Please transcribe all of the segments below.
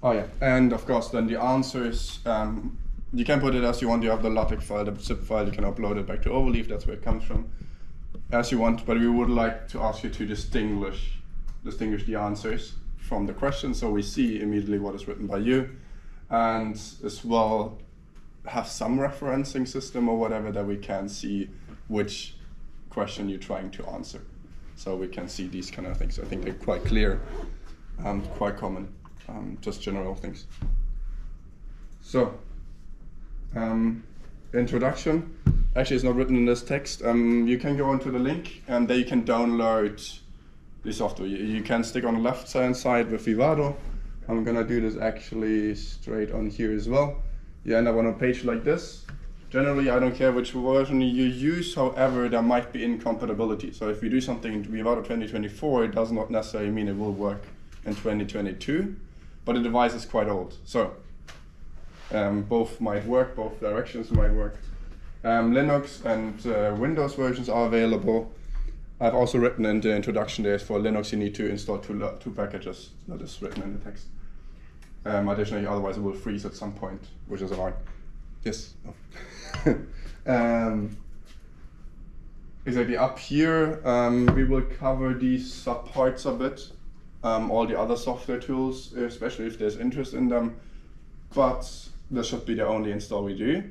Oh yeah, and of course then the answers, you can put it as you want. You have the LaTeX file, the zip file, you can upload it back to Overleaf, that's where it comes from, as you want, but we would like to ask you to distinguish the answers from the question, so we see immediately what is written by you, and as well have some referencing system or whatever that we can see which question you're trying to answer. So we can see these kind of things. I think they're quite clear, quite common, just general things. So, introduction. Actually, it's not written in this text. You can go onto the link and there you can download the software. You can stick on the left-hand side with Vivado. I'm gonna do this actually straight on here as well. You end up on a page like this. Generally, I don't care which version you use, however, there might be incompatibility. So if you do something in Vivado 2024, it does not necessarily mean it will work in 2022, but the device is quite old. So both might work, both directions might work. Linux and Windows versions are available. I've also written in the introduction there for Linux you need to install two packages. That is written in the text. Additionally, otherwise it will freeze at some point, which is annoying. Yes. Oh. Exactly, up here we will cover these subparts a bit, all the other software tools, especially if there's interest in them, but this should be the only install we do,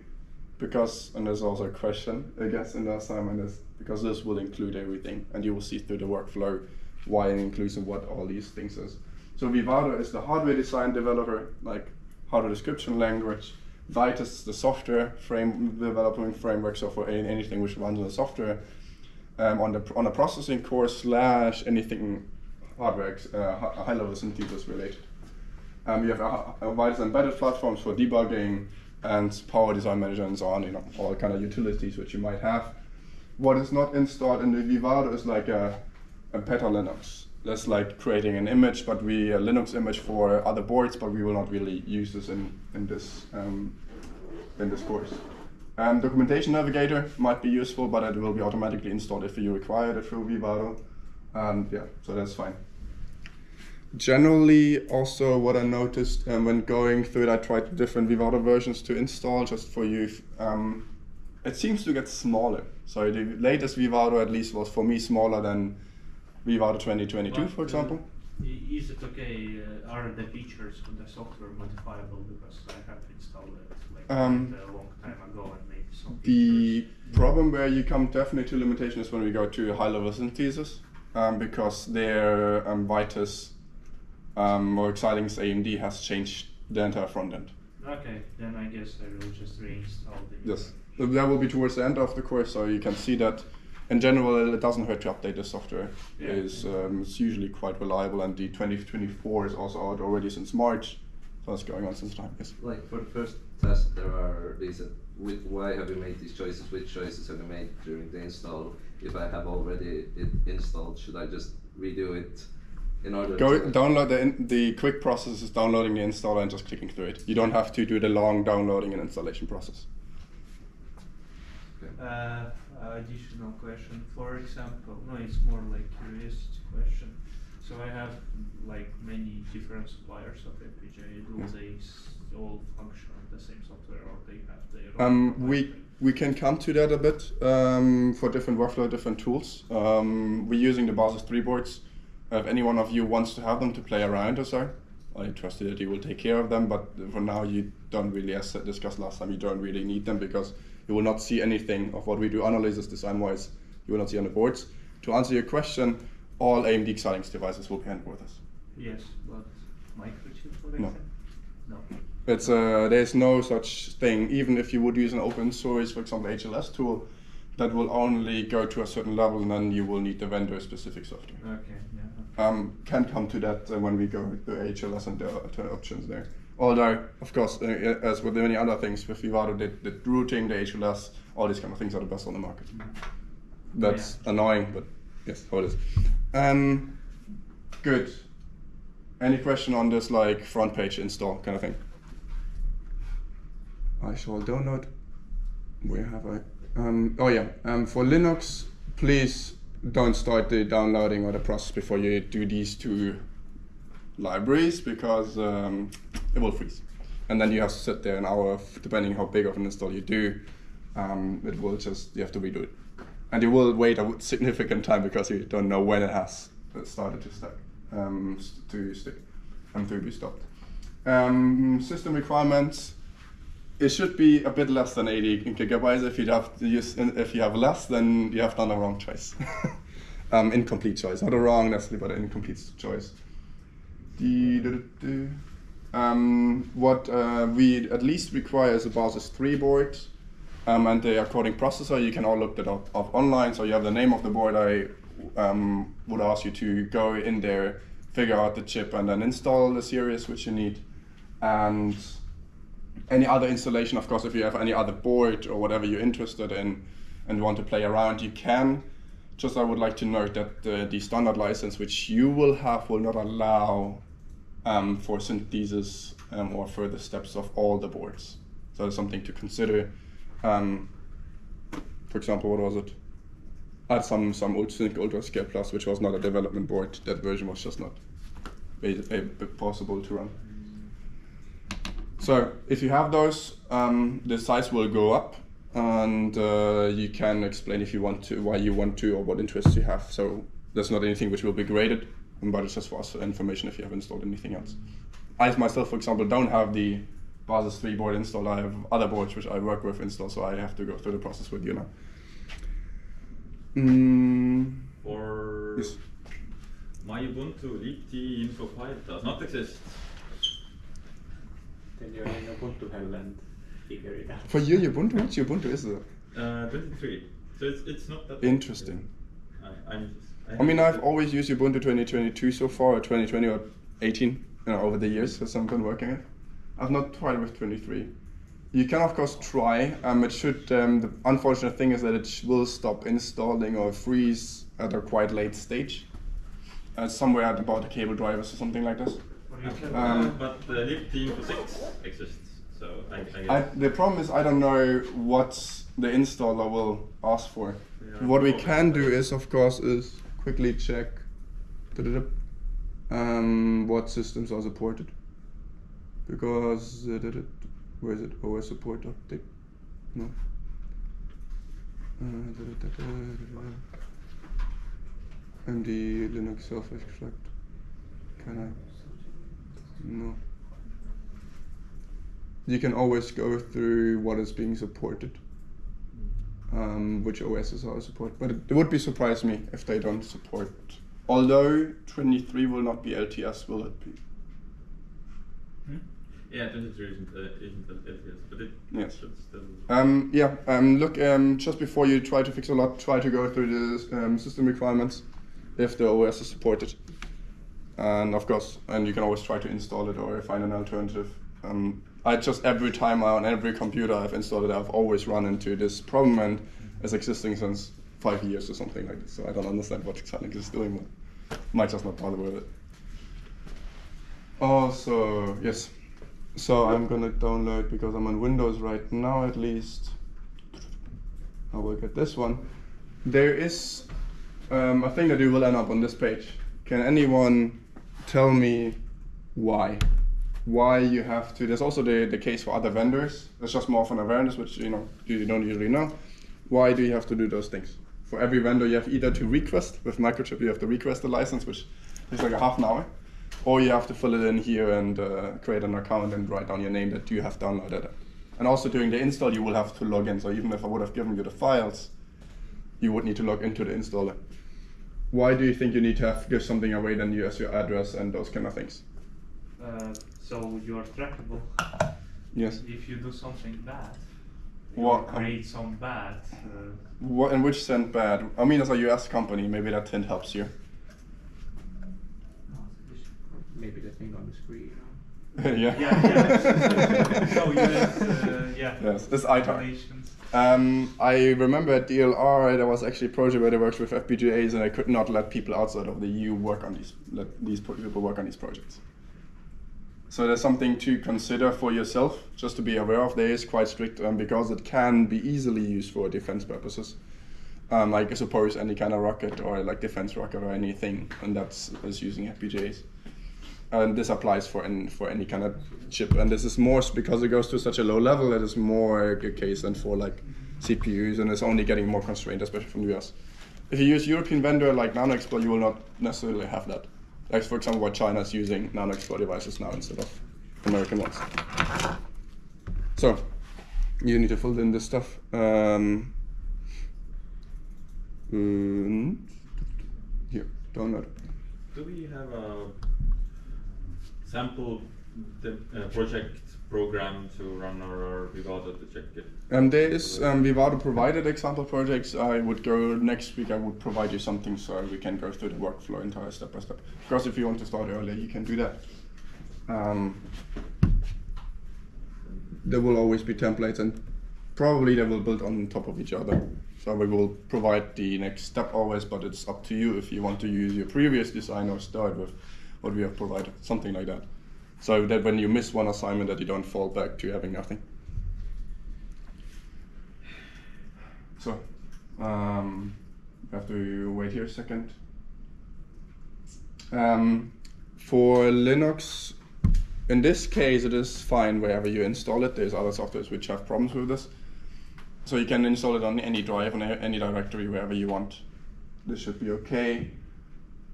because, and there's also a question, I guess, in the assignment, is because this will include everything, and you will see through the workflow why it includes and what all these things is. So Vivado is the hardware design developer, like hardware description language. Vitis is the software development framework, so for anything which runs on the software. On a processing course / anything hardware, high-level synthesis related. You have Vitis embedded platforms for debugging and power design manager and so on, you know, all kind of utilities which you might have. What is not installed in the Vivado is like a Peta Linux. That's like creating an image, but a Linux image for other boards, but we will not really use this in this course. Documentation Navigator might be useful, but it will be automatically installed if you require it through Vivado. Yeah, so that's fine. Generally, also what I noticed when going through it, I tried different Vivado versions to install just for you. It seems to get smaller. So the latest Vivado, at least, was for me smaller than Vivado 2022, for example. Is it okay? Are the features of the software modifiable? Because I have installed it like a long time ago and maybe some The problem where you come definitely to limitation is when we go to high-level synthesis, because their Vitis or exciting AMD has changed the entire front end. Okay, then I guess I will just reinstall the. Yes, that will be towards the end of the course, so you can see that. In general, it doesn't hurt to update the software. Yeah. It's usually quite reliable, and the 2024 is also out already since March, so it's going on since time. Yes. Like for the first test, there are these. Why have you made these choices? Which choices have you made during the install? If I have already it installed, should I just redo it in order to download the quick process is downloading the installer and just clicking through it. You don't have to do the long downloading and installation process. Okay. Additional question, for example, no, it's more like curiosity question. So I have like many different suppliers of FPGA. Do they all function on the same software, or they have their own? We can come to that a bit for different workflow, different tools. We're using the Basis 3 boards. If any one of you wants to have them to play around or so, I trust that you will take care of them. But for now, you don't really, as discussed last time, you don't really need them because you will not see anything of what we do analysis design-wise. You will not see on the boards. To answer your question, all AMD Xilinx devices will be handled with us. Yes, but microchip, for example? No. It's there's no such thing. Even if you would use an open source, for example, HLS tool, that will only go to a certain level, and then you will need the vendor-specific software. Okay. Yeah. Can come to that when we go to HLS and the options there. Although, of course, as with many other things, with Vivado, the routing, the HLS, all these kind of things are the best on the market. That's annoying, but yes, how it is. Good. Any question on this, like front page install kind of thing? I shall download. Where have I? For Linux, please don't start the downloading or the process before you do these two libraries, because it will freeze. And then you have to sit there an hour, depending how big of an install you do. It will just, you have to redo it. And you will wait a significant time because you don't know when it has started to stick, to be stopped. System requirements, it should be a bit less than 80 gigabytes. If you have less, then you have done a wrong choice. Incomplete choice, not a wrong necessarily, but an incomplete choice. What we at least require is a Basis 3 board and the according processor. You can all look that up online, so you have the name of the board. I would ask you to go in there, figure out the chip, and then install the series which you need. And any other installation, of course, if you have any other board or whatever you're interested in and want to play around, you can. Just I would like to note that the standard license which you will have will not allow for synthesis or further steps of all the boards. So that's something to consider. For example, what was it? I had some Ultrasync UltraScale Plus, which was not a development board. That version was just not possible to run. So if you have those, the size will go up, and you can explain if you want to, why you want to, or what interests you have. So there's not anything which will be graded, but it's just for us information if you have installed anything else. I myself, for example, don't have the Basis 3 board installed. I have other boards which I work with installed, so I have to go through the process with you now. For yes. my Ubuntu libc info file does not exist. Then you're in Ubuntu hell and figure it out. For you, Ubuntu? Which Ubuntu is it? 23. So it's not that interesting. I mean, I've always used Ubuntu 2022 so far, or 2020 or 18, over the years as I've been working it. I've not tried with 23. You can of course try. It should. The unfortunate thing is that it will stop installing or freeze at a quite late stage, somewhere at about the cable drivers or something like this. But the libc info 6 exists, so I guess. The problem is I don't know what the installer will ask for. Yeah, what we can do is, of course, is quickly check what systems are supported. Because where is it? OS support update? No. MD Linux self-extract. Can I? No. You can always go through what is being supported, which OSs are supported. But it would be surprise me if they don't support. Although 23 will not be LTS, will it be? Yeah, 23 isn't LTS, but it yes. should still. Look, just before you try to fix a lot, try to go through the system requirements if the OS is supported. And of course, you can always try to install it or find an alternative. I just, every time on every computer I've installed it, I've always run into this problem, and it's existing since 5 years or something like this. So I don't understand what Xenix is doing, but might just not bother with it. Also, yes. So I'm gonna download, because I'm on Windows right now at least. I will get this one. There is a thing that you will end up on this page. Can anyone tell me why? Why you have to? There's also the case for other vendors. It's just more of an awareness, which you don't usually know. Why do you have to do those things? For every vendor, you have either to request with Microchip. You have to request the license, which takes like a half an hour. Or you have to fill it in here and create an account and write down your name that you have downloaded it. And also during the install, you will have to log in. So even if I would have given you the files, you would need to log into the installer. Why do you think you need to give something away than you as your address and those kind of things? So you are trackable. Yes. If you do something bad, What? create some bad. What, in which sense bad? I mean, as a US company, maybe that hint helps you. Maybe the thing on the screen. Yeah. So yes, it's ITAR. I remember at DLR there was actually a project where they worked with FPGAs, and I could not let people outside of the EU work on let these people work on these projects. So there's something to consider for yourself, just to be aware of. There is quite strict because it can be easily used for defense purposes. like I suppose any kind of rocket or like defense rocket or anything, and is using FPGAs. And this applies for any kind of chip, and this is more because it goes to such a low level. It is more a case than for like CPUs, and it's only getting more constrained, especially from the US. If you use European vendor like NanoExplore, you will not necessarily have that. Like for example, why China is using NanoExplore devices now instead of American ones. So you need to fill in this stuff. Here, download. Do we have a sample project program to run our Vivado to check it? There is Vivado provided example projects. I would go next week. I would provide you something so we can go through the workflow entire step by step. Of course, if you want to start earlier, you can do that. There will always be templates, and probably they will build on top of each other. So we will provide the next step always, but it's up to you if you want to use your previous design or start with what we have provided, something like that. So that when you miss one assignment, that you don't fall back to having nothing. So, we have to wait here a second. For Linux, in this case, it is fine wherever you install it. There's other softwares which have problems with this. So you can install it on any drive, on any directory, wherever you want. This should be okay.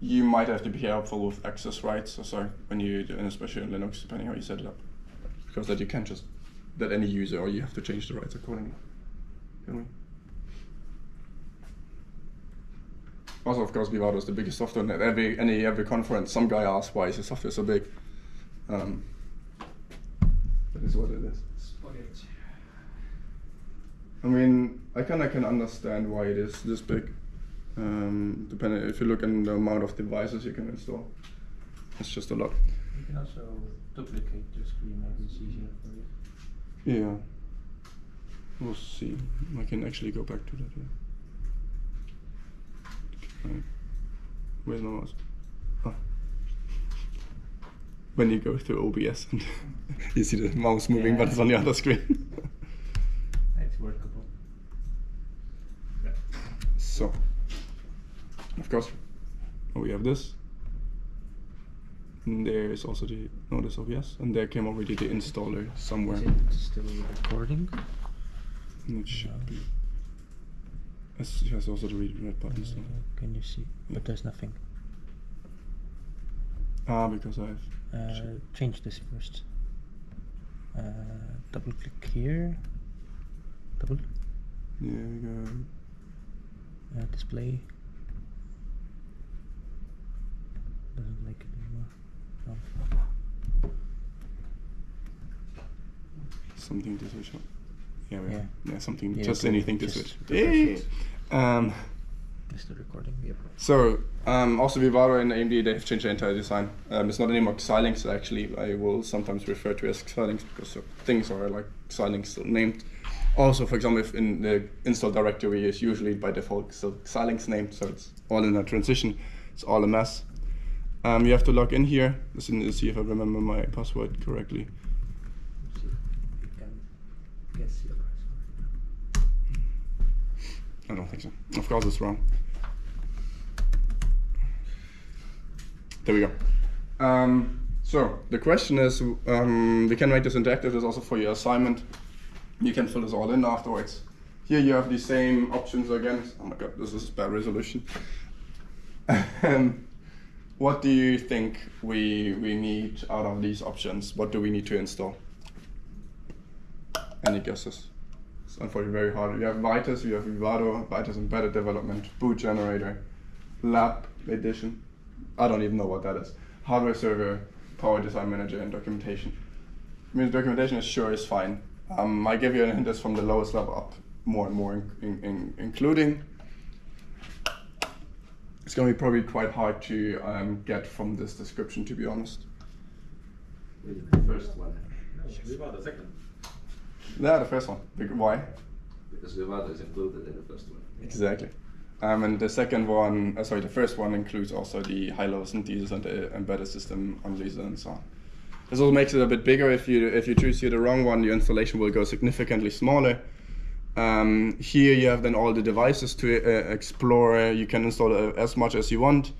You might have to be careful with access rights, when you, and especially in Linux, depending how you set it up, because that you can't just let any user, or you have to change the rights accordingly. Can we? Also, of course, Vivado is the biggest software. And at every conference, some guy asks, "Why is your software so big?" That is what it is. I mean, I can understand why it is this big. Depending if you look at the amount of devices you can install, it's just a lot. You can also duplicate your screen, maybe it's easier for you. Yeah, we'll see. I can actually go back to that. Yeah. Okay. Where's my mouse? Oh. When you go through OBS and you see the mouse moving, but it's on the other screen. It's workable. So. Of course, we have this. And there is also the notice of yes, and there came already the installer somewhere. Is it still recording? And it should be. It has also the red button. So. Can you see? But there's nothing. Because I've changed this first. Double click here. Double. There we go. Display. Doesn't like it anymore. No. Something to switch on. Yeah, we Yeah. have. Yeah, something. Yeah, just okay, anything to just switch. refresh Hey. Is the recording? Yep. So, also Vivado and AMD, they have changed the entire design. It's not anymore Xilinx, actually. I will sometimes refer to as Xilinx because things are like Xilinx still named. Also, for example, if in the install directory is usually by default still Xilinx named, so it's all in a transition. It's all a mess. You have to log in here. Let's see if I remember my password correctly. See if you can guess your password. I don't think so. Of course it's wrong. There we go. So the question is, we can make this interactive. This also for your assignment. You can fill this all in afterwards. Here you have the same options again. Oh my god, this is bad resolution. What do you think we need out of these options? What do we need to install? Any guesses? It's unfortunately very hard. You have Vitis, you have Vivado, Vitis Embedded Development, Boot Generator, Lab Edition. I don't even know what that is. Hardware Server, Power Design Manager, and Documentation. I mean, documentation is fine. I give you a hint that's from the lowest level up, more and more including. It's going to be probably quite hard to get from this description, to be honest. The first one. Vivado second. Yeah, the first one. Why? Because Vivado is included in the first one. Exactly. And the second one, the first one includes also the high-level synthesis and the embedded system analyzer and so on. This also makes it a bit bigger. If you choose here the wrong one, your installation will go significantly smaller. Here you have then all the devices to explore. You can install as much as you want.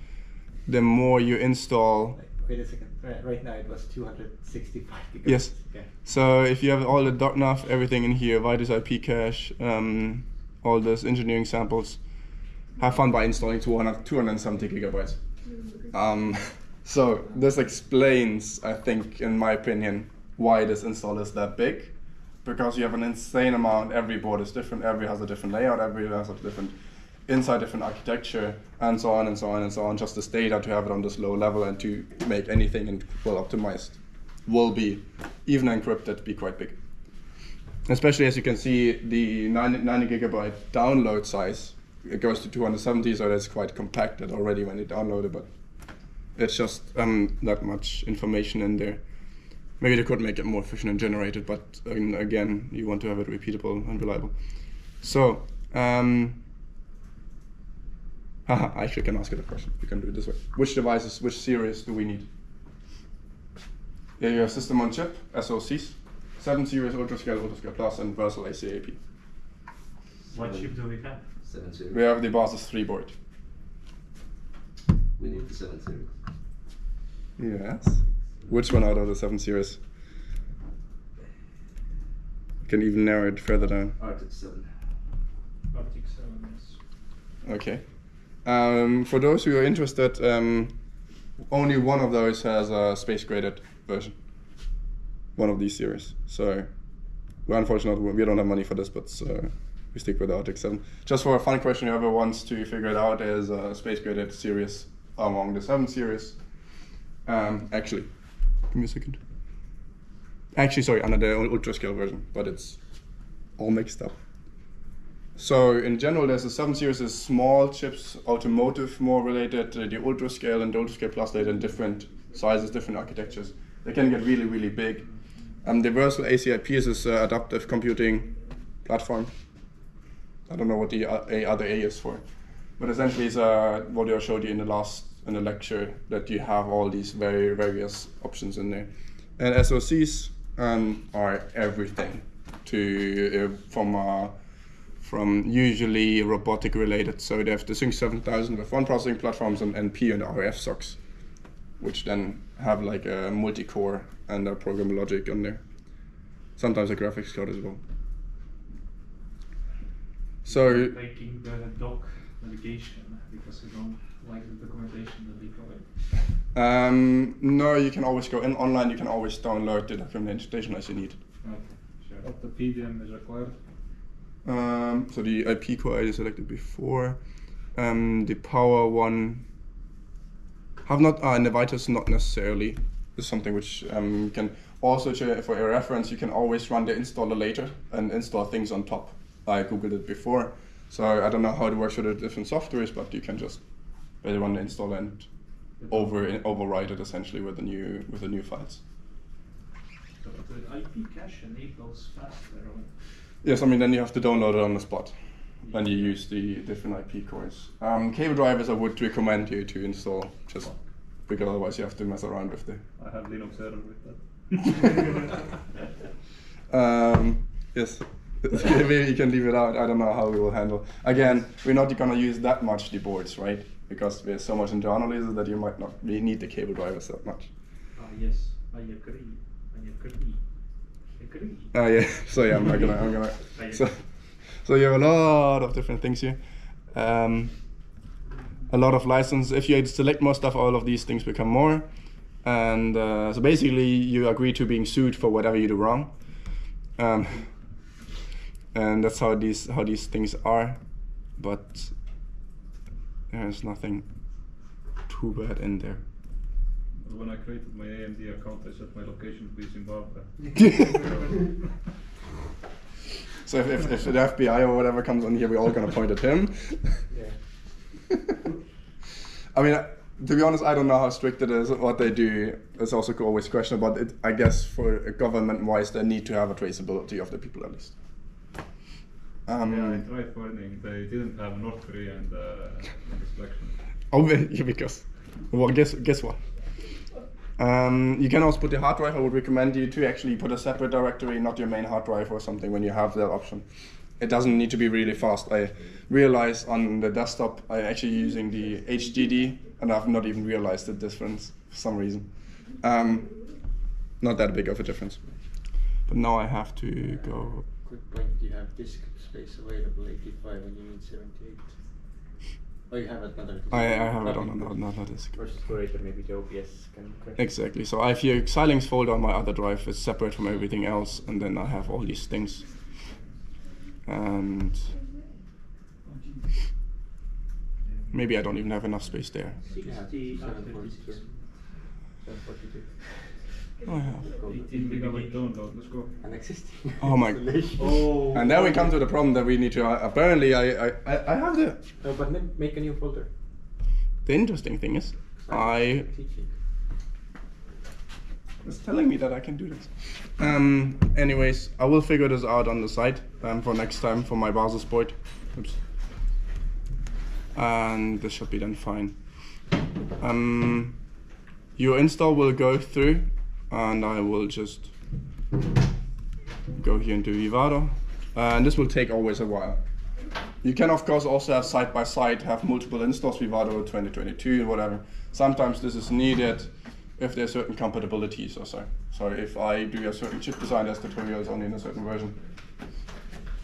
The more you install... Wait a second. Right now it was 265 gigabytes. Yes. Okay. So if you have all the .nav, everything in here, Vitus IP cache, all those engineering samples, have fun by installing 270 gigabytes. So this explains, I think, in my opinion, why this install is that big. Because you have an insane amount, every board is different, every has a different layout, every has a different different architecture, and so on and so on and so on. Just this data to have it on this low level and to make anything well optimized will be, even encrypted, be quite big. Especially as you can see, the 90 gigabyte download size, it goes to 270, so that's quite compacted already when you download it, but it's just that much information in there. Maybe they could make it more efficient and generate it, but again, you want to have it repeatable and reliable. So, I actually can ask you the question. You can do it this way. Which devices, which series do we need? Yeah, you have system on chip, SoCs, 7 series, UltraScale Plus, and Versal ACAP. What chip do we have? 7 series. We have the Basis 3 board. We need the 7 series. Yes. Which one out of the 7 series? You can even narrow it further down. Arctic 7. Arctic 7, yes. Okay. For those who are interested, only one of those has a space-graded version. One of these series. So, well, unfortunately, we don't have money for this, but we stick with the Arctic 7. Just for a fun question, whoever wants to figure it out, is a space-graded series among the 7 series. Actually, give me a second. Actually, sorry, under the UltraScale version, but it's all mixed up. So in general, there's a 7 series is small chips, automotive more related. The UltraScale and the UltraScale Plus, they're in different sizes, different architectures. They can get really, really big. The Versal ACIP is this adaptive computing platform. I don't know what the other A is for, but essentially it's what I showed you in the lecture, that you have all these various options in there. And SoCs are everything from usually robotic related. So they have the Sync 7000 with one processing platforms and NP and RF SOCs, which then have like a multi-core and a programmable logic on there. Sometimes a graphics card as well. So Taking the doc navigation because you don't like the documentation that they provide. no, you can always go in online. You can always download the documentation as you need. Okay, sure. But the PDM is required. So the IP core I selected before. The power one have not, and the Vitus not necessarily. This is something which you can also, for your reference, you can always run the installer later and install things on top. I googled it before, so I don't know how it works with the different softwares, but you can just run the installer and overwrite it essentially with the new files. So the IP cache enables faster. Yes, I mean then you have to download it on the spot when you use the different IP cores. Cable drivers I would recommend you to install, just because otherwise you have to mess around with the. I have Linux error with that. Yes, maybe you can leave it out. I don't know how we will handle. Again, we're not going to use that much the boards, right? Because there's so much into analysis that you might not really need the cable drivers that much. Yes, I agree. Yeah. So yeah, I'm gonna. So you have a lot of different things here. A lot of license. If you select more stuff, all of these things become more. And so basically, you agree to being sued for whatever you do wrong. And that's how these things are. But there's nothing too bad in there. When I created my AMD account, I set my location to be Zimbabwe. So if the FBI or whatever comes on here, we're all gonna point at him. Yeah. I mean, to be honest, I don't know how strict it is. What they do is also always questionable. But I guess for government-wise, they need to have a traceability of the people at least. Yeah, I tried finding. They didn't have North Korea in the selection. Oh, yeah, because well, guess what? You can also put the hard drive. I would recommend you to actually put a separate directory, not your main hard drive or something, when you have that option. it doesn't need to be really fast. I realized on the desktop I'm actually using the HDD, and I've not even realized the difference for some reason. Not that big of a difference. But now I have to go. Quick point, you have disk space available 85 and you need 78. Oh, you have another disk. I have it on another disk. Versus Curator, maybe the OBS can correct. Exactly. So I have here Xilinx folder on my other drive. It's separate from everything else, and then I have all these things. And maybe I don't even have enough space there. 742. Oh, yeah. 18 gigabyte download, let's go. An existing. Oh my. Oh. And then we come to the problem that we need to. Apparently, I have the. No, but make a new folder. The interesting thing is, Teaching. it's telling me that I can do this. Anyways, I will figure this out on the side for next time for my basis board. Oops. And this should be then fine. Your install will go through, and I will just go here into Vivado. And this will take always a while. You can of course also have side by side, have multiple installs, Vivado 2022 or whatever. Sometimes this is needed if there's certain compatibilities or so. So if I do a certain chip design, there's tutorials only in a certain version.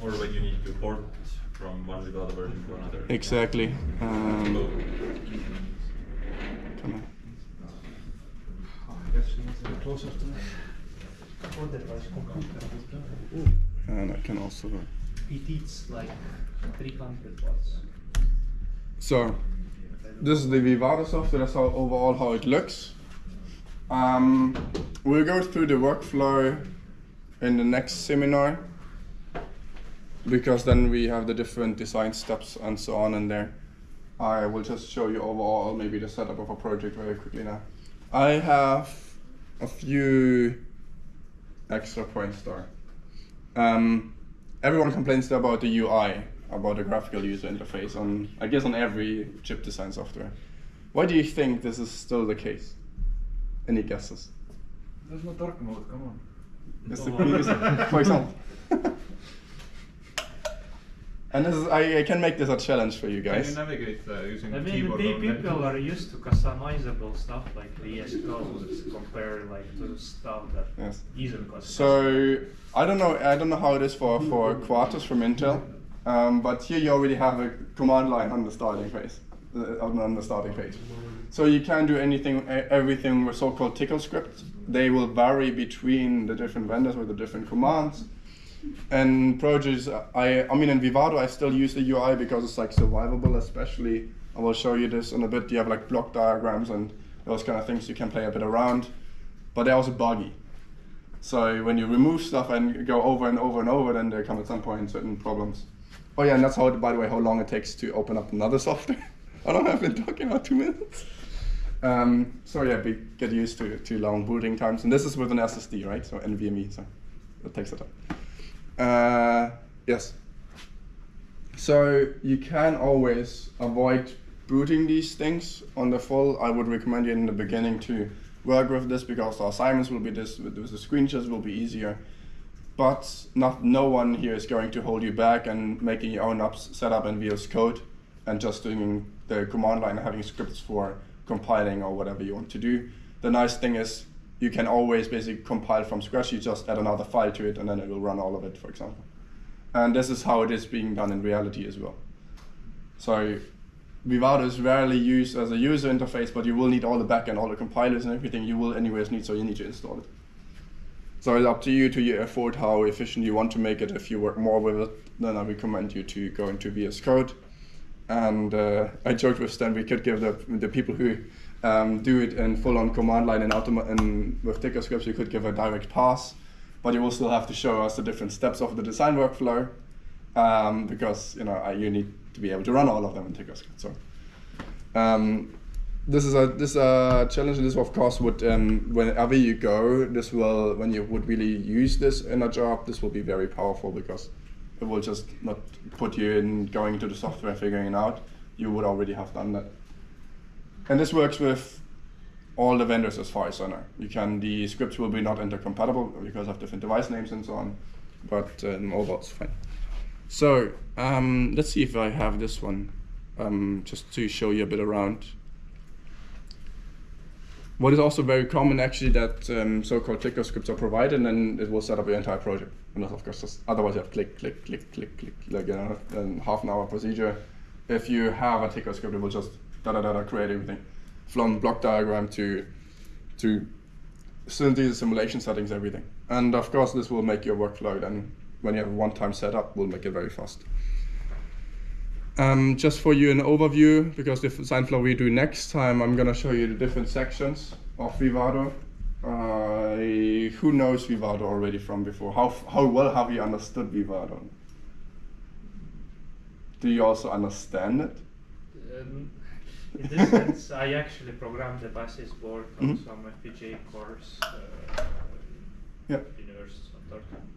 Or when you need to port from one Vivado version to another. Exactly. Come on. And I can also. It's like 300 watts. So this is the Vivado software. That's how overall how it looks. We'll go through the workflow in the next seminar, because then we have the different design steps and so on in there. I will just show you overall maybe the setup of a project very quickly now. I have a few extra points there. Everyone complains about the UI, about the graphical user interface I guess on every chip design software. Why do you think this is still the case? Any guesses? There's no dark mode, come on. Is the music, for example. And this is, I can make this a challenge for you guys. Can you navigate using I the mean, keyboard? or people are used to customizable stuff like VS Code compared like to stuff that Yes. isn't customizable. So I don't know how it is for Quartus from Intel, but here you already have a command line on the starting page. So you can do everything with so-called tickle scripts. They will vary between the different vendors with the different commands. And projects, I mean in Vivado I still use the UI because it's like survivable, especially, I will show you this in a bit. You have like block diagrams and those kind of things you can play a bit around, but they're also buggy. So when you remove stuff and go over and over and over, then there come at some point certain problems. Oh yeah, and that's how, by the way, how long it takes to open up another software. I don't have been talking about 2 minutes. So yeah, we get used to long booting times, and this is with an SSD, right? So NVMe, so it takes a time. Yes. So you can always avoid booting these things on the full. I would recommend you in the beginning to work with this, because the assignments will be this, with the screenshots will be easier. But no one here is going to hold you back and making your own setup in VS Code and just doing the command line and having scripts for compiling or whatever you want to do. The nice thing is you can always basically compile from scratch. You just add another file to it and then it will run all of it, for example. And this is how it is being done in reality as well. So Vivado is rarely used as a user interface, but you will need all the backend, all the compilers and everything you will anyways need, so you need to install it. So it's up to you afford how efficient you want to make it. If you work more with it, then I recommend you to go into VS Code. And I joked with Stan, we could give the people who do it in full-on command line and with ticker scripts, you could give a direct pass, but you will still have to show us the different steps of the design workflow, because you need to be able to run all of them in ticker scripts. So this is a challenge, and this of course would whenever you go, this will, when you would really use this in a job, this will be very powerful, because it will just not put you in going into the software and figuring it out. You would already have done that. And this works with all the vendors as far as I know. The scripts will be not intercompatible because of different device names and so on, but overall it's fine. So let's see if I have this one, just to show you a bit around. What is also very common actually that so-called ticker scripts are provided, and then it will set up your entire project. And of course, just, otherwise you have click, click, click, click, click, like a half an hour procedure. If you have a ticker script, it will just create everything, from block diagram to simulation settings, everything. And of course, this will make your workflow then, when you have a one-time setup, will make it very fast. Just for you an overview, because the design flow we do next time, I'm going to show you the different sections of Vivado. Who knows Vivado already from before? How well have you understood Vivado? Do you also understand it? In this sense, I actually programmed the basis board on some FPGA course university,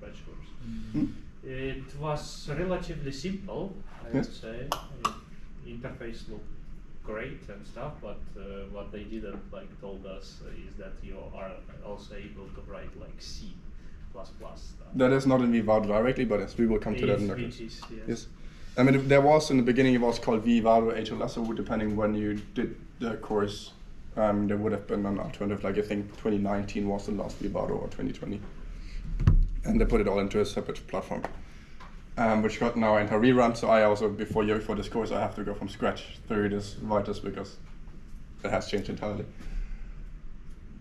bachelor's. It was relatively simple, I would say. Interface looked great and stuff, but what they didn't told us is that you are also able to write C++ stuff. That is not in Vivado directly, but yes, we will come to that in a second. Yes. I mean, there was in the beginning, it was called Vivado HLS, so depending when you did the course, there would have been an alternative, I think 2019 was the last Vivado, or 2020. And they put it all into a separate platform, which got now into rerun. So I also, before this course, I have to go from scratch through this Vitus because it has changed entirely.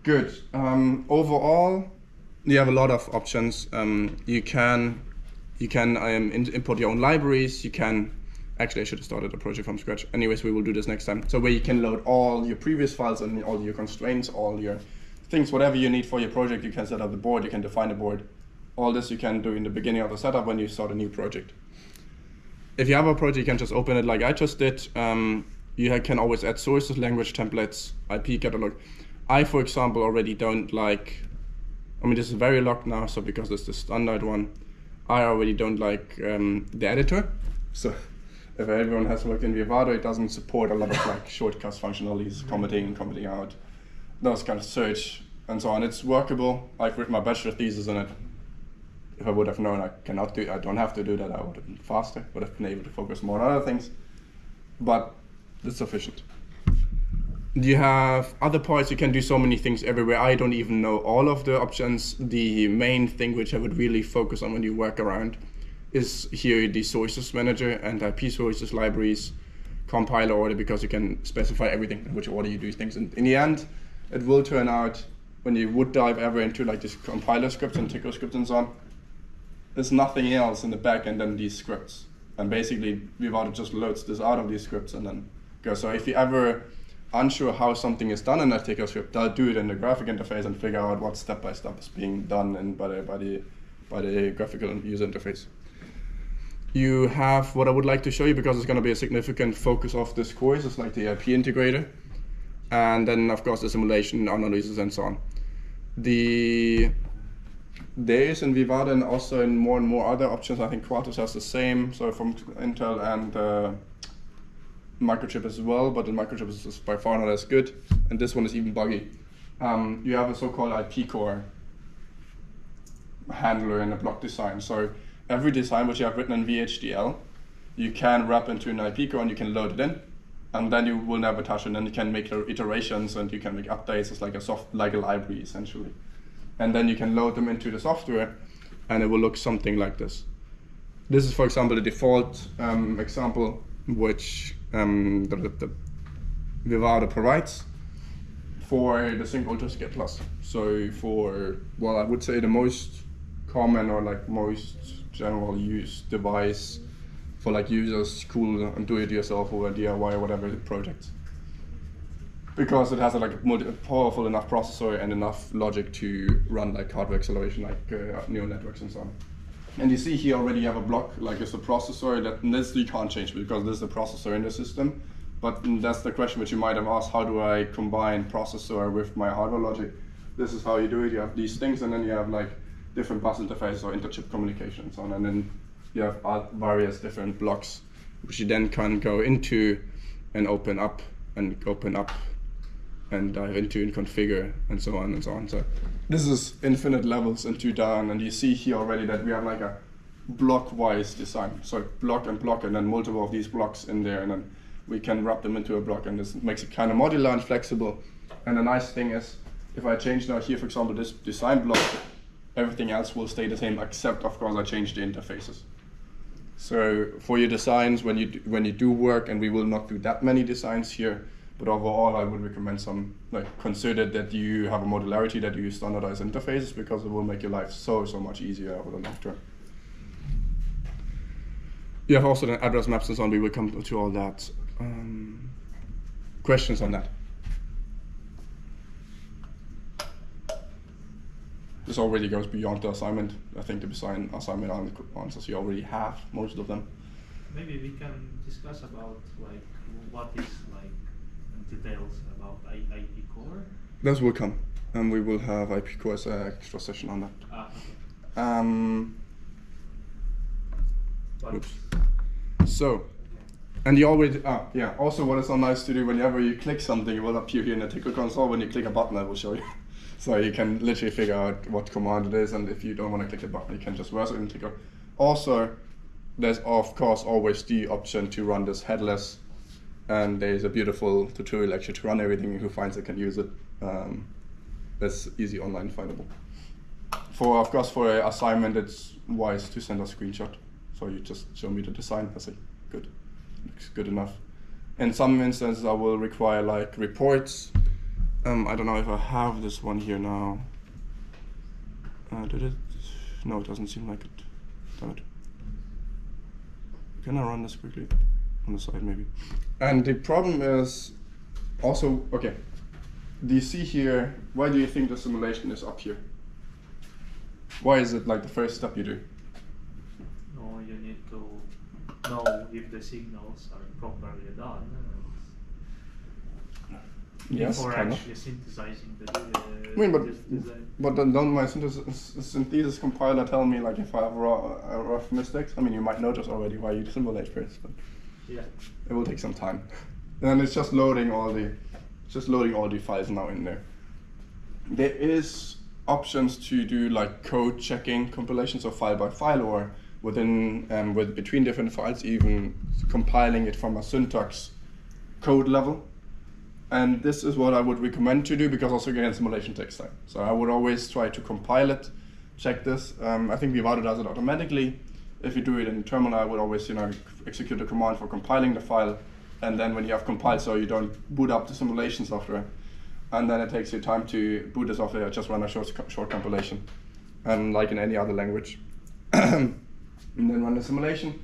Good. Overall, you have a lot of options. You can import your own libraries. You can, actually I should have started a project from scratch. Anyways, we will do this next time. So where you can load all your previous files and all your constraints, all your things, whatever you need for your project, you can set up the board, you can define the board. All this you can do in the beginning of the setup when you start a new project. If you have a project, you can just open it like I just did. You can always add sources, language templates, IP catalog. I, for example, already don't like, this is very locked now, so because it's the standard one, I already don't like the editor. So if everyone has looked in Vivado, it doesn't support a lot of shortcuts, functionalities, commenting out, those kind of search and so on. It's workable. I've written my bachelor thesis in it. If I would have known I don't have to do that, I would have been faster, would have been able to focus more on other things, but it's sufficient. You have other parts, you can do so many things everywhere. I don't even know all of the options. The main thing which I would really focus on when you work around is here the sources manager and IP sources, libraries, compiler order, because you can specify everything, in which order you do things. And in the end, it will turn out, when you would dive ever into these compiler scripts and tickle scripts and so on, there's nothing else in the back end than these scripts. And basically, Vivado just loads this out of these scripts and then goes. So if you ever unsure how something is done in a tickle script, I'll do it in the graphic interface and figure out what step by step is being done by the graphical user interface. You have what I would like to show you, because it's going to be a significant focus of this course, is like the IP integrator. And then, of course, the simulation analysis and so on. There is in Vivado and also in more and more other options. I think Quartus has the same, so from Intel and Microchip as well, but the Microchip is by far not as good, and this one is even buggy. You have a so-called IP core handler in a block design. So every design which you have written in VHDL, you can wrap into an IP core and you can load it in, and then you will never touch it. And then you can make iterations and you can make updates. It's like a library essentially. And then you can load them into the software, and it will look something like this. This is, for example, the default example which the Vivado provides for the Sync UltraScale Plus. So for, I would say the most common or most general use device for users, cool and do-it-yourself or DIY or whatever projects. Because it has a powerful enough processor and enough logic to run hardware acceleration, neural networks and so on. And you see here already you have a block, it's a processor that this you can't change because this is a processor in the system. But that's the question which you might have asked: how do I combine processor with my hardware logic? This is how you do it. You have these things, and then you have different bus interfaces or interchip communication and so on. And then you have various different blocks which you then can go into and open up and dive into and configure and so on and so on. So this is infinite levels into down, and you see here already that we have block-wise design. So block and block, and then multiple of these blocks in there, and then we can wrap them into a block, and this makes it kind of modular and flexible. And the nice thing is, if I change now here, for example, this design block, everything else will stay the same, except of course I change the interfaces. So for your designs, when you do work, and we will not do that many designs here, but overall I would recommend consider that you have a modularity, that you use standardized interfaces, because it will make your life so much easier over the long term. You have also the address maps and so on. We will come to all that. Questions on that? This already goes beyond the assignment. I think the assignment answers you already have, most of them. Maybe we can discuss about what is details about IP core. Those will come, and we will have IP core as an extra session on that. Okay. Oops. So, and you already, also what is so nice to do, whenever you click something, it will appear here in the tickle console. When you click a button, I will show you. So you can literally figure out what command it is, and if you don't want to click the button, you can just verse it and tickle. Also, there's of course always the option to run this headless, and there's a beautiful tutorial actually to run everything. Who finds it can use it. That's easy online findable. Of course, for an assignment, it's wise to send a screenshot. So you just show me the design. I say, good, looks good enough. In some instances, I will require reports. I don't know if I have this one here now. Did it? No, it doesn't seem like it. Damn it. Can I run this quickly? On the side, maybe. And the problem is also, okay, do you see here, why do you think the simulation is up here? Why is it the first step you do? No, you need to know if the signals are properly done. Yes, before kind actually synthesizing the design. But then don't my synthesis compiler tell me if I have rough mistakes? I mean, you might notice already why you simulate first, but yeah, it will take some time. And it's just loading all the files now in there. There is options to do code checking compilations, so file by file, or between different files, even compiling it from a syntax code level. And this is what I would recommend to do, because also again simulation takes time. So I would always try to compile it, check this. I think Vivado does it automatically. If you do it in terminal, I would always execute the command for compiling the file, and then when you have compiled, so you don't boot up the simulation software, and then it takes you time to boot the software. Just run a short compilation, like in any other language, and then run the simulation.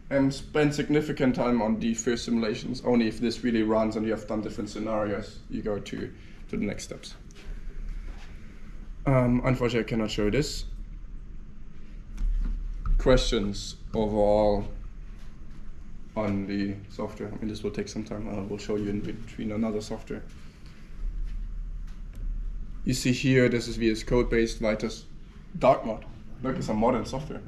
And spend significant time on the first simulations. Only if this really runs and you have done different scenarios, you go to the next steps. Unfortunately, I cannot show this. Questions overall on the software? I mean, this will take some time. I will show you in between another software. You see here, this is VS Code based Vitus dark mode. Look, it's a modern software.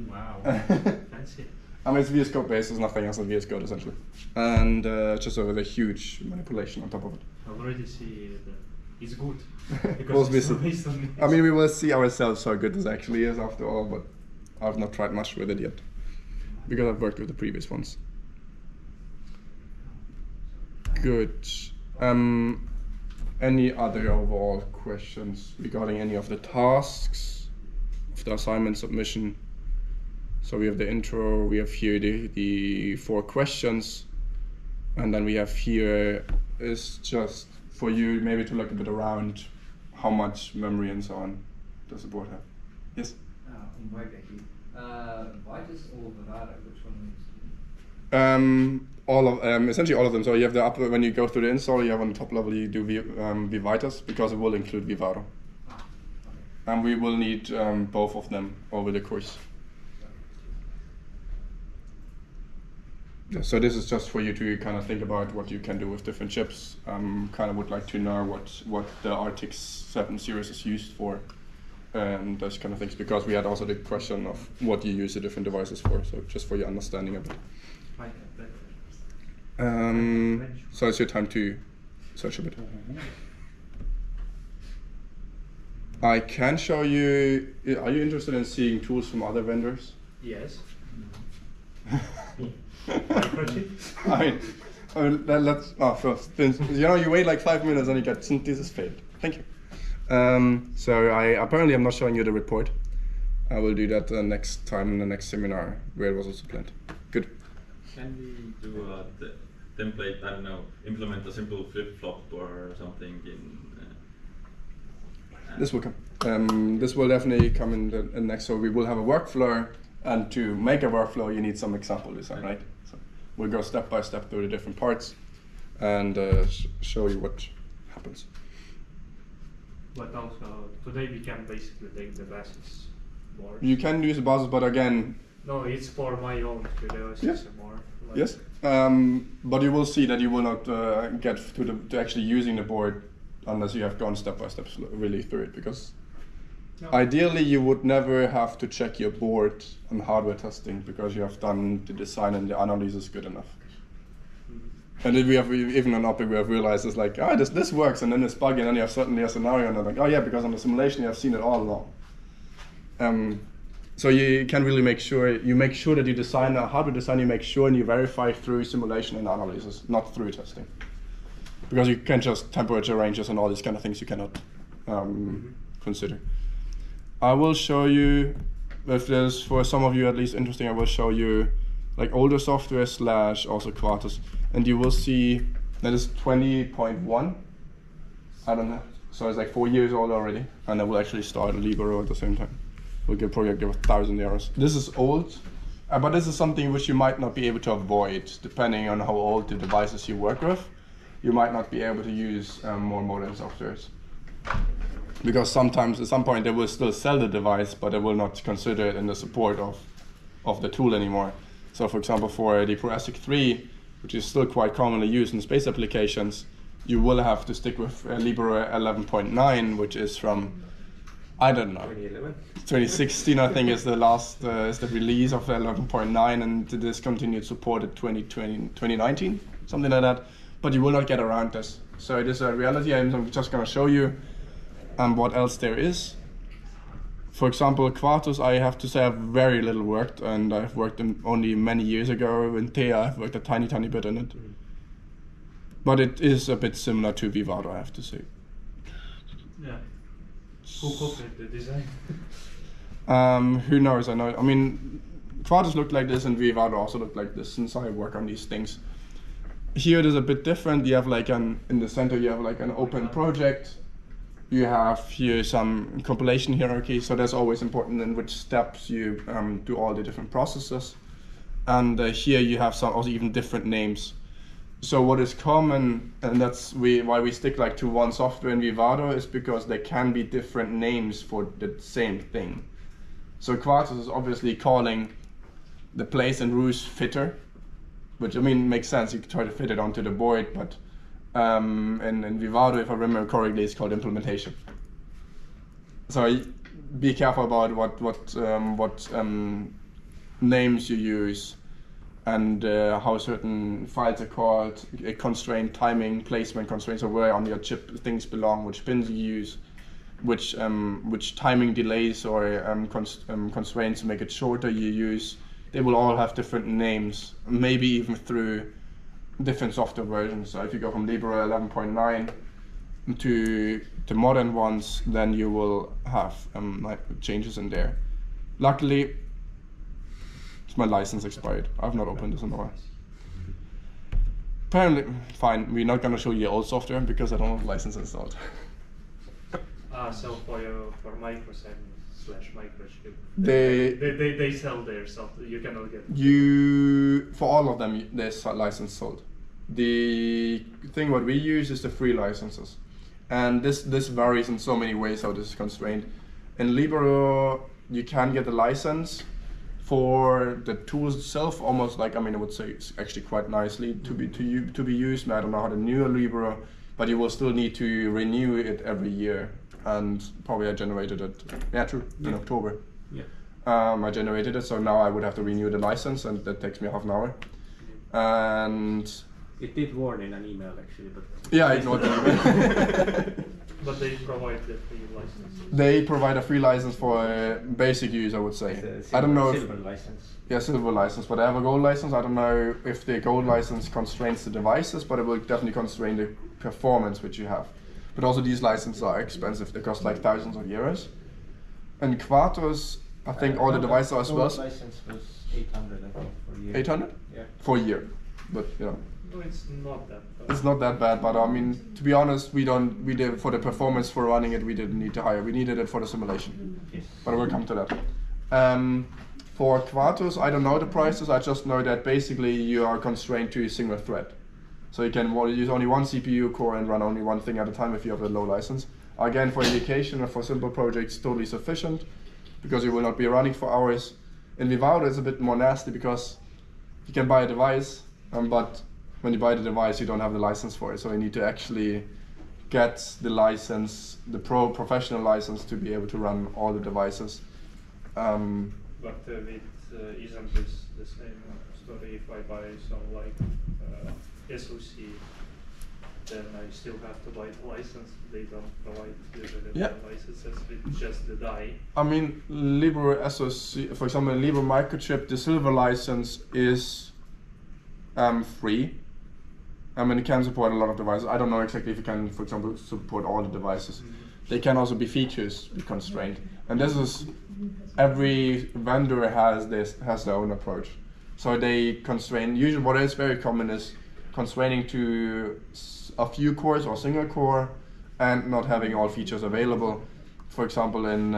Wow. Fancy. I mean, it's VS Code based, there's nothing else than VS Code essentially. And just with a huge manipulation on top of it. I already see that it's good. We'll Because see. it's based on I mean, we will see ourselves how good this actually is after all, but I've not tried much with it yet, because I've worked with the previous ones. Good. Any other overall questions regarding any of the tasks of the assignment submission? So we have the intro, we have here the 4 questions, and then we have here is just for you maybe to look a bit around how much memory and so on does the board have. Yes? Why does all Vivado? Which one is? All of essentially all of them. So you have the upper, when you go through the install, you have on the top level you do Vivitas, because it will include Vivado. Okay. And we will need both of them over the course. So this is just for you to kind of think about what you can do with different chips. Kind of would like to know what the RTX 7 series is used for, and those kind of things, because we had also the question of what you use the different devices for. So just for your understanding of it. So it's your time to search a bit. I can show you. Are you interested in seeing tools from other vendors? Yes. I mean, let's. Oh, first, you wait like 5 minutes and you get synthesis failed. Thank you. So apparently I'm not showing you the report. I will do that next time in the next seminar where it was also planned. Good. Can we do a template? I don't know, implement a simple flip-flop or something in. This will come. This will definitely come in the next. So we will have a workflow, and to make a workflow, you need some example design, right? So we'll go step by step through the different parts, and show you what happens. But also today we can basically take the basis board. You can use the buses, but again. No, it's for my own curiosity more. Like Yes, but you will see that you will not get to actually using the board unless you have gone step by step really through it, because ideally you would never have to check your board on hardware testing because you have done the design and the analysis good enough. And then we have even on OPIC we have realized it's like, this works, and then it's buggy, and then you have suddenly a scenario and they're like, oh yeah, because on the simulation you have seen it all along. So you can really make sure that you design a hardware design, you make sure and you verify through simulation and analysis, not through testing. Because you can't just temperature ranges and all these kind of things you cannot consider. I will show you, if there's for some of you at least interesting, I will show you like older software / also Quartus, and you will see that is 20.1. I don't know, so it's like 4 years old already, and I will actually start Libero at the same time. We'll probably give 1,000 errors. This is old, but this is something which you might not be able to avoid depending on how old the devices you work with. You might not be able to use more modern softwares, because sometimes at some point they will still sell the device, but they will not consider it in the support of the tool anymore. So for example, for the ProASIC 3, which is still quite commonly used in space applications, you will have to stick with Libero 11.9, which is from, I don't know, 2016 I think is the last is the release of 11.9, and the discontinued support at 2019, something like that. But you will not get around this. So it is a reality. I'm just going to show you what else there is. For example, Quartus, I have to say I've very little worked, and I've worked only many years ago. In TEA, I've worked a tiny bit in it. But it is a bit similar to Vivado, I have to say. Yeah. Who copied the design? Who knows? I mean, Quartus looked like this, and Vivado also looked like this, since I work on these things. Here it is a bit different. You have like in the center you have like an open project. You have here some compilation hierarchy, so that's always important in which steps you do all the different processes. And here you have some also even different names. So what is common, and that's why we stick like to one software in Vivado, is because there can be different names for the same thing. So Quartus is obviously calling the place and ruse fitter, which I mean makes sense. You can try to fit it onto the board, but in Vivado, if I remember correctly, it's called implementation. So be careful about what names you use and how certain files are called, constraint, timing, placement constraints, or where on your chip things belong, which pins you use, which timing delays or constraints to make it shorter you use. They will all have different names, maybe even through different software versions. So if you go from Libero 11.9 to the modern ones, then you will have like changes in there. Luckily, my license expired. I've not opened this in a while. Apparently, fine. We're not gonna show you old software because I don't have license installed. So for Microsemi / Microchip, They sell their software. You cannot get. For all of them, there's a license sold. The thing what we use is the free licenses, and this varies in so many ways how this is constrained. In Libero, you can get a license for the tools itself, almost like, I mean, I would say it's actually quite nicely to be used. I don't know how the newer Libero, but you will still need to renew it every year. And probably I generated it. Yeah, true. In October. Yeah. I generated it, so now I would have to renew the license, and that takes me half an hour. And it did warn in an email actually, but yeah, I ignored it. But they provide the free licenses. They provide a free license for basic use, I would say. I don't know if silver license. yeah, silver license, but I have a gold license. I don't know if the gold license constrains the devices, but it will definitely constrain the performance which you have. But also these licenses are expensive. They cost like thousands of euros. And Quartus, I think all the devices are as well. Gold license was 800, I think, for a year. 800? Yeah. For a year. But you know, No, it's not that bad. it's not that bad. But I mean, to be honest, we did for the performance for running it. We didn't need to hire. We needed it for the simulation. Yes. But we'll come to that. For Quartus, I don't know the prices. I just know that basically you are constrained to a single thread. So you can use only one CPU core and run only one thing at a time if you have a low license. Again, for education and for simple projects, totally sufficient because you will not be running for hours. In Vivado, it's a bit more nasty because you can buy a device, but when you buy the device, you don't have the license for it. So you need to actually get the license, the professional license, to be able to run all the devices. But isn't this the same story if I buy some like SoC, then I still have to buy the license. They don't provide usually the licenses with just the die. I mean, Libre SoC, for example, Libre microchip, the silver license is free. I mean, it can support a lot of devices. I don't know exactly if it can, for example, support all the devices. They can also be features constrained, and this is every vendor has their own approach. So they constrain. Usually, what is very common is constraining to a few cores or single core, and not having all features available. For example, and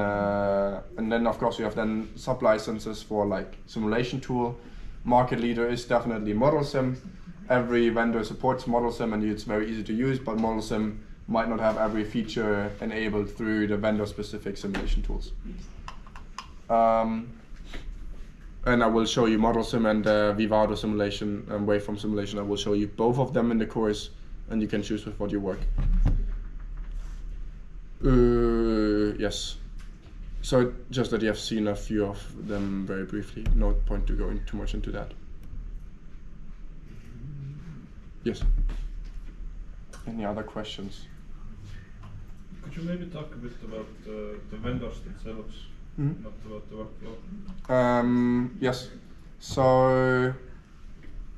then of course you have then sub licenses for like simulation tool. Market leader is definitely Model Sim. Every vendor supports Model Sim, and it's very easy to use. But Model Sim might not have every feature enabled through the vendor-specific simulation tools. And I will show you Model Sim and Vivado simulation and waveform simulation. I will show you both of them in the course, and you can choose with what you work. Yes. So just that you have seen a few of them very briefly. No point to go too much into that. Yes. Any other questions? Could you maybe talk a bit about the vendors themselves, not about the workflow? Yes. So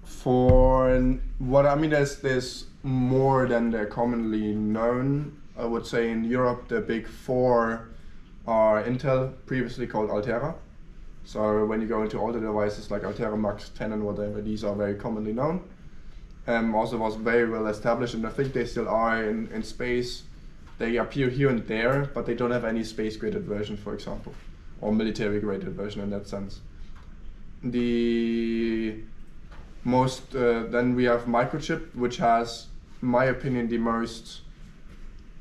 for what I mean, there's more than they're commonly known. I would say in Europe the big four are Intel, previously called Altera. So when you go into all the devices like Altera Max 10 and whatever, these are very commonly known. Also was very well established, and I think they still are in space. They appear here and there, but they don't have any space-graded version, for example, or military-graded version in that sense. The most, then we have Microchip, which has, in my opinion,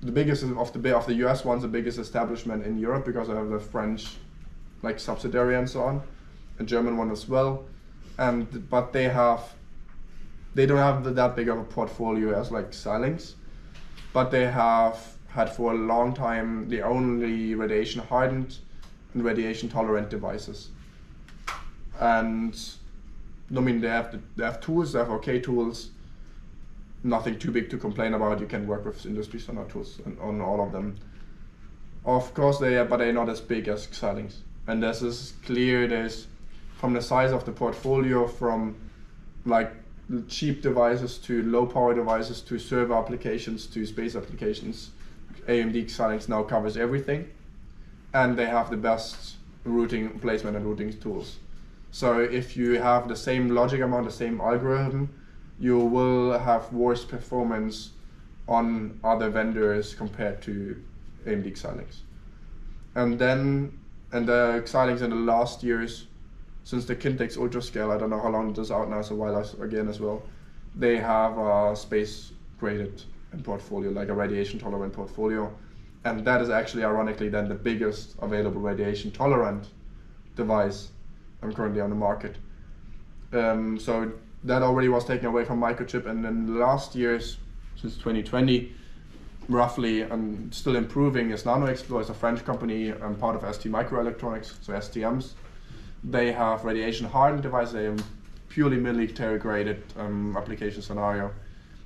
the biggest of the US ones, the biggest establishment in Europe, because I have the French like subsidiary and so on, a German one as well, but they don't have that big of a portfolio as like Xilinx, but they have had for a long time the only radiation hardened and radiation tolerant devices. And I mean, they have tools, they have okay tools, nothing too big to complain about. You can work with industry standard tools on all of them. Of course but they're not as big as Xilinx. And this is clear. There's from the size of the portfolio, from like cheap devices to low power devices to server applications to space applications, AMD Xilinx now covers everything, and they have the best routing placement and routing tools. So if you have the same logic amount, the same algorithm, you will have worse performance on other vendors compared to AMD Xilinx. And the Xilinx in the last years, since the Kintex Ultrascale, I don't know how long it is out now, it's a while again as well, they have a space-graded portfolio, like a radiation-tolerant portfolio. And that is actually, ironically, then the biggest available radiation-tolerant device currently on the market. So that already was taken away from Microchip, and then the last years, since 2020, roughly, and still improving, is NanoExplore. It's a French company, part of ST Microelectronics, so STMs. They have radiation hardened devices, they have purely military graded application scenario,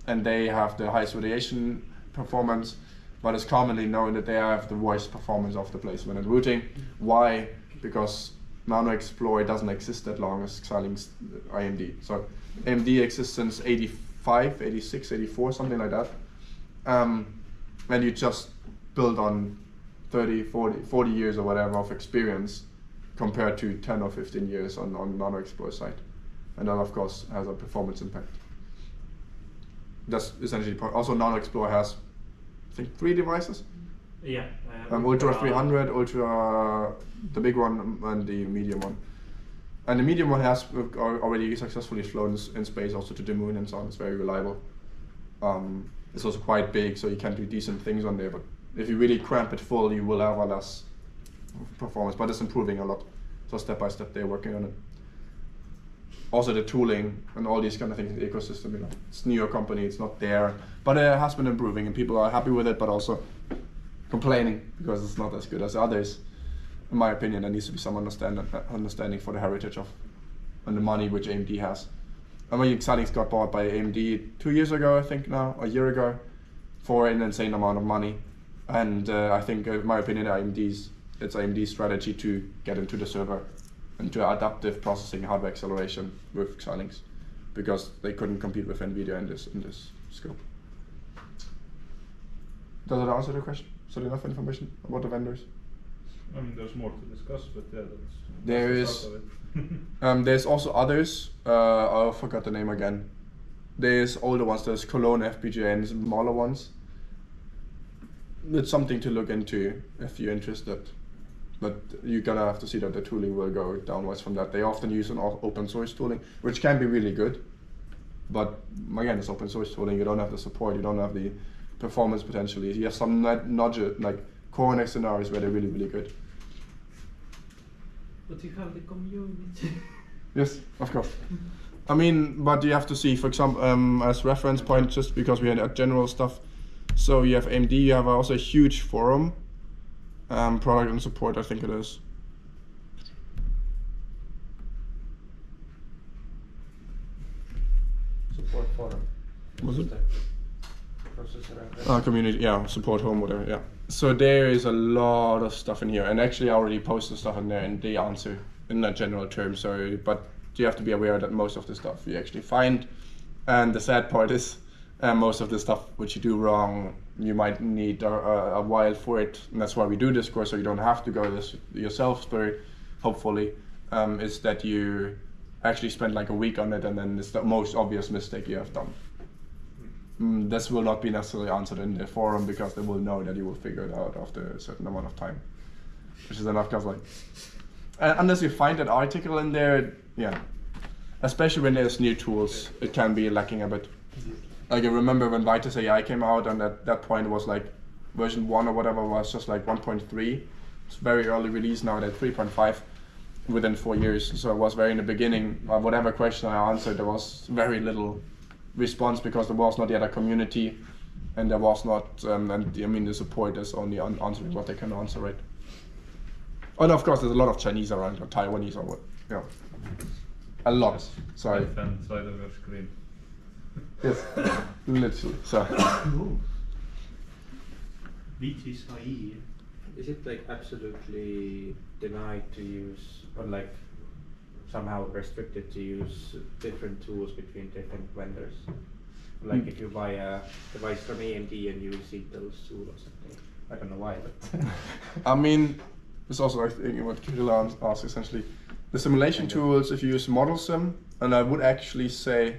and they have the highest radiation performance. but it's commonly known that they have the worst performance of the placement and routing. Why? Because Nano Explorer doesn't exist that long as Xilinx AMD. So AMD exists since 85, 86, 84, something like that. And you just build on 30, 40 years or whatever of experience compared to 10 or 15 years on Nano Explorer side. And that of course has a performance impact. That's essentially also Nano Explorer has, I think, 3 devices. Yeah. Ultra 300, Ultra, the big one, and the medium one. And the medium one has already successfully flown in space also to the moon and so on. It's very reliable. It's also quite big, so you can do decent things on there. But if you really cramp it full, you will have a less performance. But it's improving a lot. So step by step, they're working on it. Also the tooling and all these kind of things in the ecosystem, you know, it's a newer company, it's not there, but it has been improving and people are happy with it, but also complaining because it's not as good as others. In my opinion, there needs to be some understanding for the heritage of and the money which AMD has. I mean, Xilinx got bought by AMD 2 years ago, I think now, a year ago, for an insane amount of money. And I think, in my opinion, it's AMD's strategy to get into the server and to adaptive processing hardware acceleration with Xilinx, because they couldn't compete with NVIDIA in this scope. Does that answer the question? So enough information about the vendors? I mean, there's more to discuss, but yeah, there's also others. I forgot the name again. There's older ones. There's Cologne FPGA and smaller ones. It's something to look into if you're interested. But you're gonna have to see that the tooling will go downwards from that. They often use an open source tooling, which can be really good. But again, it's open source tooling. You don't have the support. You don't have the performance potentially. You have some nudge like Cornex scenarios where they're really, really good. But you have the community. Yes, of course. I mean, but you have to see, for example, as reference point, just because we had general stuff. So you have AMD. You have also a huge forum. Product and support, I think it is. Support forum. Was it? Processor. Community, yeah, support home, whatever, yeah. So there is a lot of stuff in here, and actually I already posted stuff in there, and they answer in that general term. So, but you have to be aware that most of the stuff you actually find, and the sad part is, most of the stuff which you do wrong, you might need a while for it, and that's why we do this course, so you don't have to go this yourself, but hopefully, is that you actually spend like a week on it, and then it's the most obvious mistake you have done. This will not be necessarily answered in the forum, because they will know that you will figure it out after a certain amount of time, which is enough, because like, unless you find that article in there, yeah, especially when there's new tools, it can be lacking a bit. Like I remember when Vitus AI came out, and at that point it was like version 1 or whatever was just like 1.3. It's very early release now, at 3.5 within 4 years. So it was very in the beginning. Whatever question I answered, there was very little response, because there was not yet a community, and there was not. And I mean, the support is only answering what they can answer, right? Oh, and of course, there's a lot of Chinese around, or Taiwanese, or what? Yeah, a lot. Sorry. Left-hand side of your screen. Yes, literally. So. Vitis AI. Is it like absolutely denied to use, or like somehow restricted to use different tools between different vendors? Like if you buy a device from AMD and you receive those tools or something. I don't know why, but. I mean, it's also like what Kirill asked essentially. The simulation tools, if you use model sim, and I would actually say,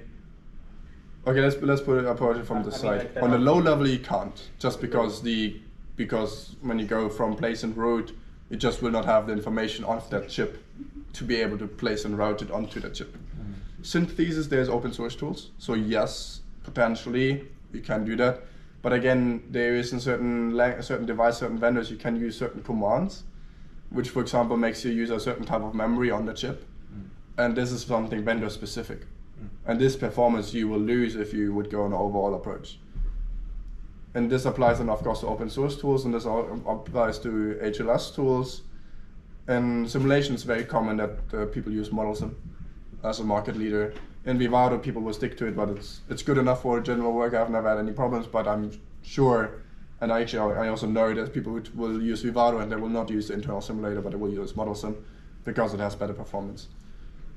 okay, let's put it apart from the side. Like on the low level, you can't, just because when you go from place and route, it just will not have the information of that chip to be able to place and route it onto the chip. Synthesis, there's open source tools, so yes, potentially you can do that. But again, there is in certain device, certain vendors, you can use certain commands, which for example makes you use a certain type of memory on the chip, and this is something vendor specific. And this performance you will lose if you would go on an overall approach. And this applies then of course to open source tools, and this applies to HLS tools. And simulation is very common that people use ModelSim as a market leader. In Vivado people will stick to it, but it's good enough for general work. I've never had any problems, but I'm sure And I also know that people will use Vivado and they will not use the internal simulator, but they will use ModelSim because it has better performance.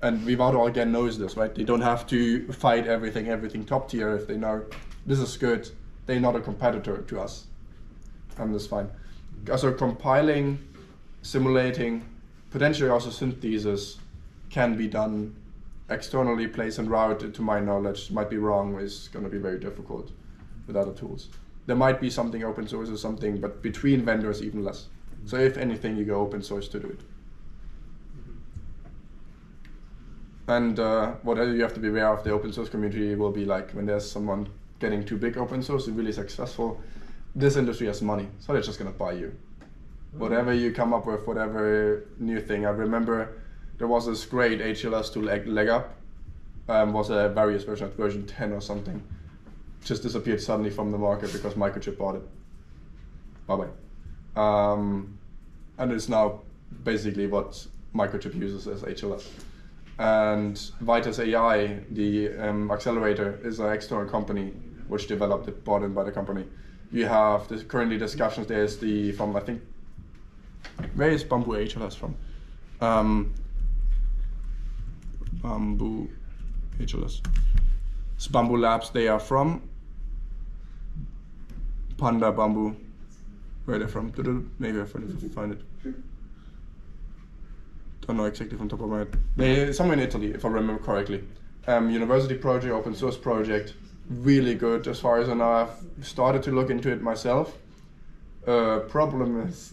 And Vivado again knows this, right? They don't have to fight everything top tier if they know this is good. They're not a competitor to us. And that's fine. So compiling, simulating, potentially also synthesis can be done externally, place and route, to my knowledge. Might be wrong, is going to be very difficult with other tools. There might be something open source or something, but between vendors even less. So if anything, you go open source to do it. And what you have to be aware of, the open source community will be like when there's someone getting too big open source and really successful, this industry has money, so they're just going to buy you. Whatever you come up with, whatever new thing. I remember there was this great HLS tool, LegUp, was a various version, version 10 or something. Just disappeared suddenly from the market because Microchip bought it. Bye-bye. And it's now basically what Microchip uses as HLS. And Vitas AI, the accelerator, is an external company which developed it, bought in by the company. You have currently discussions. There's from I think, where is Bamboo HLS from? Bamboo HLS. It's Bamboo Labs. They are from Panda Bamboo. Where are they from? Maybe I find it. Don't know exactly from top of my head. They somewhere in Italy, if I remember correctly. University project, open source project, really good as far as I know. I've started to look into it myself. Problem is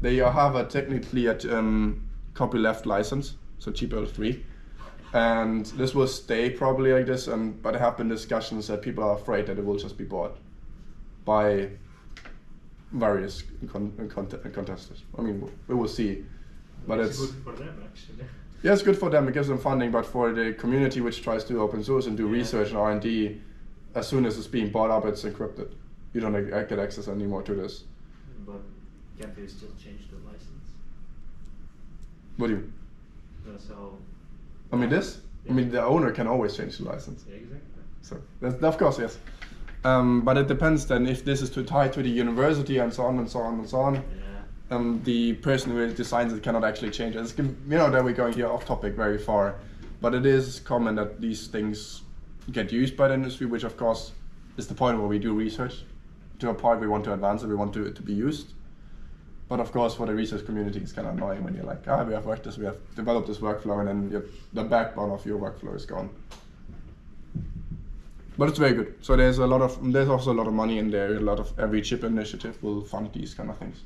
they have technically a copyleft license, so GPL3, and this will stay probably like this. But there have been discussions that people are afraid that it will just be bought by various contestants. I mean, we will see. But it's good for them, actually. Yeah, it's good for them. It gives them funding, but for the community which tries to open source and do research and R&D, as soon as it's being bought up, it's encrypted. You don't get access anymore to this. But can't you still change the license? What do you mean? So. I mean this? Yeah. I mean the owner can always change the license. Yeah, exactly. So that's, of course, yes. But it depends then if this is too tied to the university and so on and so on and so on. The person who designs it cannot actually change it. It's, that we're going here off topic very far, but it is common that these things get used by the industry, which of course is the point where we do research. To a point we want to advance it, we want it to be used. But of course for the research community it's kind of annoying when you're like, we have worked this, we have developed this workflow, and then the backbone of your workflow is gone. But it's very good. So there's also a lot of money in there. A lot of every chip initiative will fund these kind of things.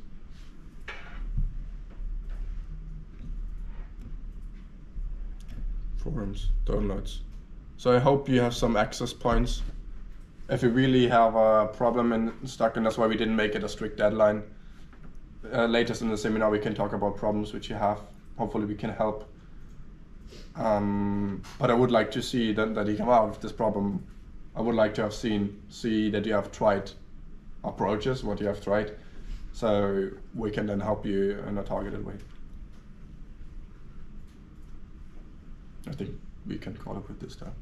Forums, downloads. So I hope you have some access points. If you really have a problem and stuck, and that's why we didn't make it a strict deadline. Latest in the seminar we can talk about problems which you have. Hopefully we can help. But I would like to see that you come out of this problem. I would like to have see that you have tried approaches, what you have tried, so we can then help you in a targeted way. I think we can call it with this time.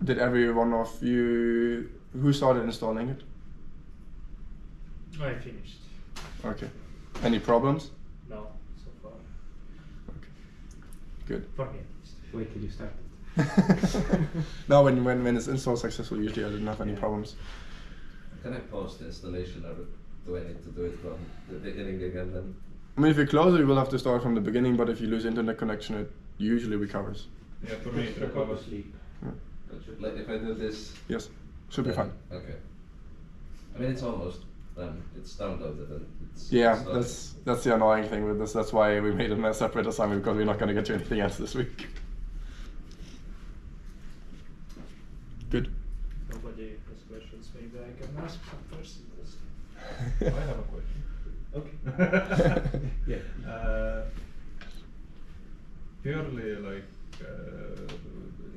Did every one of you, who started installing it? I finished. Okay. Any problems? No, so far. Okay. Good. For me at least. Wait till you start it. No, when it's installed successfully, usually I didn't have any problems. Can I pause the installation, or do I need to do it from the beginning again then? I mean, if you close it, you will have to start from the beginning, but if you lose internet connection, it usually recovers. Yeah, for me it recovers. Yeah. Like if I do this... Yes, should be fine. Okay. I mean, it's almost done. It's downloaded and it's... Yeah, that's the annoying thing with this. That's why we made a separate assignment, because we're not going to get to anything else this week. Good. Nobody has questions. Maybe I can ask some person. I have a question. Okay. Yeah. Purely like,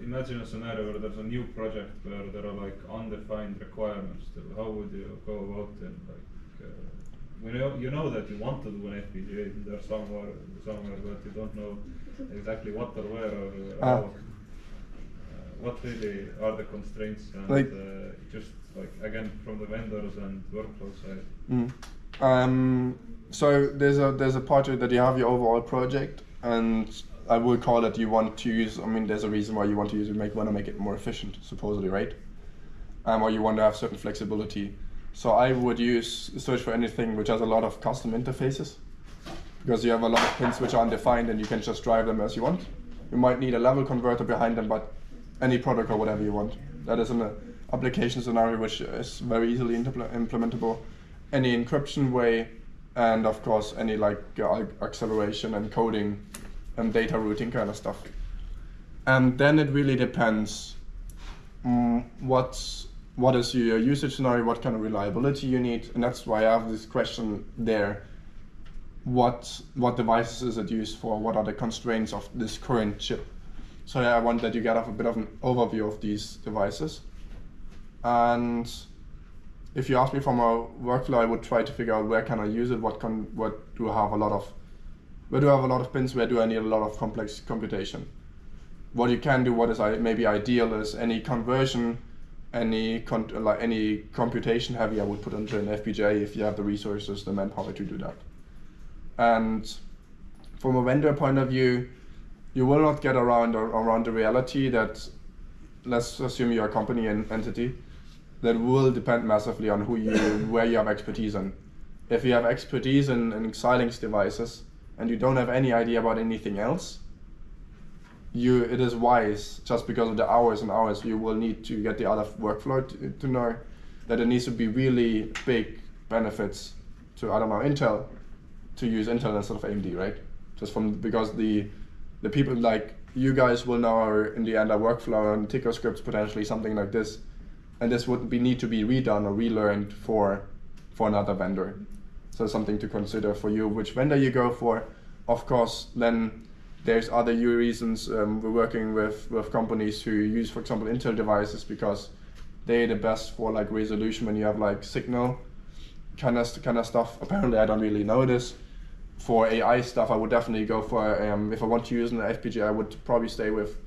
imagine a scenario where there's a new project where there are like undefined requirements. How would you go about it? Like, you know that you want to do an FPGA in there somewhere, but you don't know exactly what or where or how. what really are the constraints and Like- just like again from the vendors and workflow side? So there's a part of it that you have your overall project, and I would call it you want to use. I mean, there's a reason why you want to use it. Want to make it more efficient, supposedly, right? Or you want to have certain flexibility. So I would search for anything which has a lot of custom interfaces, because you have a lot of pins which are undefined and you can just drive them as you want. You might need a level converter behind them, but any protocol, whatever you want. That is an application scenario which is very easily implementable. Any encryption way, and of course any like acceleration and coding and data routing kind of stuff. And then it really depends what is your usage scenario, what kind of reliability you need, and that's why I have this question there. What devices is it used for? What are the constraints of this current chip? So I want that you get a bit of an overview of these devices. And if you ask me from a workflow, I would try to figure out where can I use it, where do I have a lot of pins, where do I need a lot of complex computation. What you can do, what is maybe ideal is any conversion, any computation heavy I would put into an FPGA if you have the resources, the manpower to do that. And from a vendor point of view, you will not get around the reality that, let's assume you're a company and entity, that will depend massively on where you have expertise in. If you have expertise in Xilinx devices and you don't have any idea about anything else, it is wise, just because of the hours and hours you will need to get the other workflow to know that it needs to be really big benefits to, I don't know, Intel, to use Intel instead of AMD, right? Because the people like you guys will know in the end a workflow and ticker scripts, potentially something like this, and this would need to be redone or relearned for another vendor. So something to consider for you, which vendor you go for. Of course, then there's other reasons. We're working with companies who use, for example, Intel devices because they're the best for like resolution when you have like signal kind of stuff. Apparently, I don't really know this. For AI stuff, I would definitely go for, if I want to use an FPGA, I would probably stay with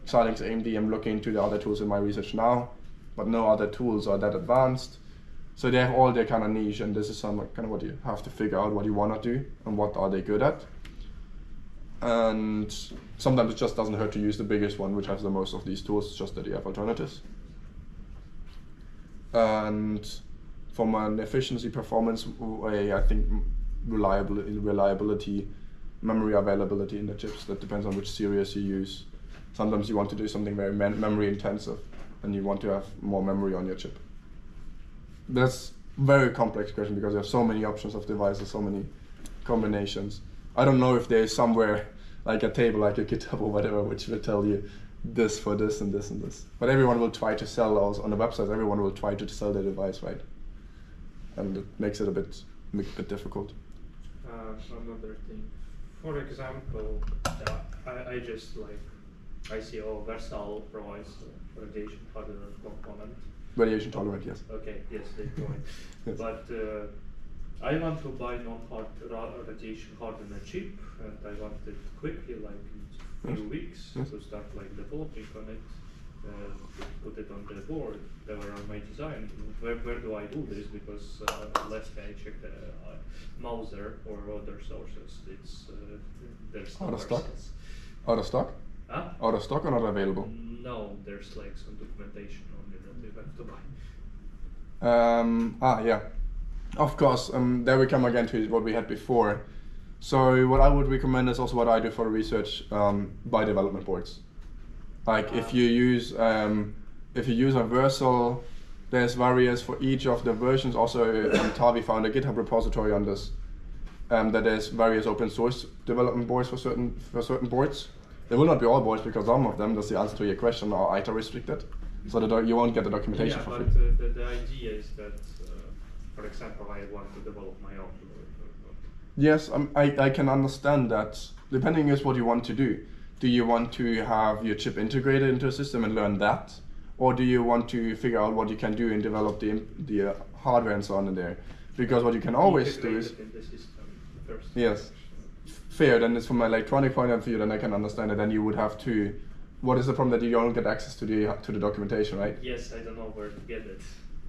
Xilinx AMD. I'm looking into the other tools in my research now, but no other tools are that advanced. So they have all their kind of niche, and this is kind of what you have to figure out what you want to do and what are they good at. And sometimes it just doesn't hurt to use the biggest one, which has the most of these tools, just that you have alternatives. And from an efficiency performance way, I think reliability, memory availability in the chips, that depends on which series you use. Sometimes you want to do something very memory intensive and you want to have more memory on your chip. That's a very complex question because you have so many options of devices, so many combinations. I don't know if there's somewhere like a table, like a GitHub or whatever, which will tell you this for this and this and this. But everyone will try to sell those on the website. Everyone will try to sell their device, right? And it makes it a bit difficult. Another thing, for example, I just like, I see, Versal provides radiation hardener component. Radiation tolerant, yes. Okay, yes, they provide. Yes. But I want to buy radiation hardener chip, and I want it quickly, like in a few weeks, to start like developing on it, put it on the board, deliver on my design. Where do I do this? Because last I checked Mauser or other sources, it's there's out of stock. sales. Out of stock? Huh? Out of stock or not available? No, there's like some documentation on it that you have to buy. Yeah. Of course, there we come again to what we had before. So what I would recommend is also what I do for research, buy development boards. Like if you use a Versal, there's various for each of the versions. Also, Tavi found a GitHub repository on this. That there's various open source development boards for certain boards. There will not be all boards because some of them, that's the answer to your question, are ITA restricted, so that you won't get the documentation for free. But the idea is that, for example, I want to develop my own. Yes, I can understand that. Depending on what you want to do. Do you want to have your chip integrated into a system and learn that? Or do you want to figure out what you can do and develop the hardware and so on in there? Because what you can always do is... in the system first. Yes. Fair, then it's from an electronic point of view, then I can understand it. Then you would have to what is the problem that you don't get access to the documentation, right? Yes, I don't know where to get it,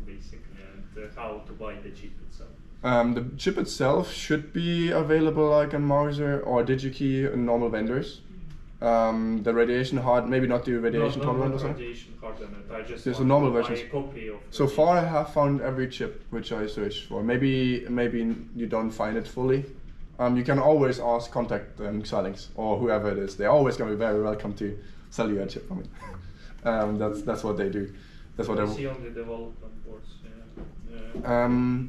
basically, and how to buy the chip itself. The chip itself should be available like on Mouser or DigiKey in normal vendors. The radiation hard, maybe not the radiation tolerant or something. Radiation hardened. I just There's want a normal to buy version. a copy of. So far, I have found every chip which I searched for. Maybe you don't find it fully. You can always contact Xilinx or whoever it is. They're always going to be very welcome to sell you a chip. I mean, that's what they do. That's what I they. see on the development boards. Yeah.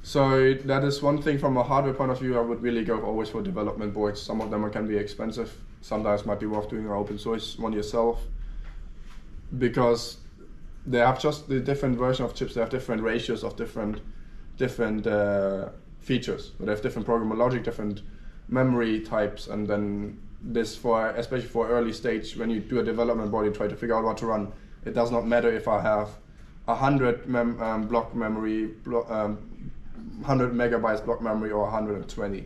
So that is one thing from a hardware point of view. I would really go always for development boards. Some of them can be expensive. Sometimes might be worth doing an open source one yourself, because they have just the different version of chips. They have different ratios of different features. They have different programmable logic, different memory types, and then this especially for early stage when you do a development board, you try to figure out what to run. It does not matter if I have 100 block memory, 100 megabytes block memory or 120.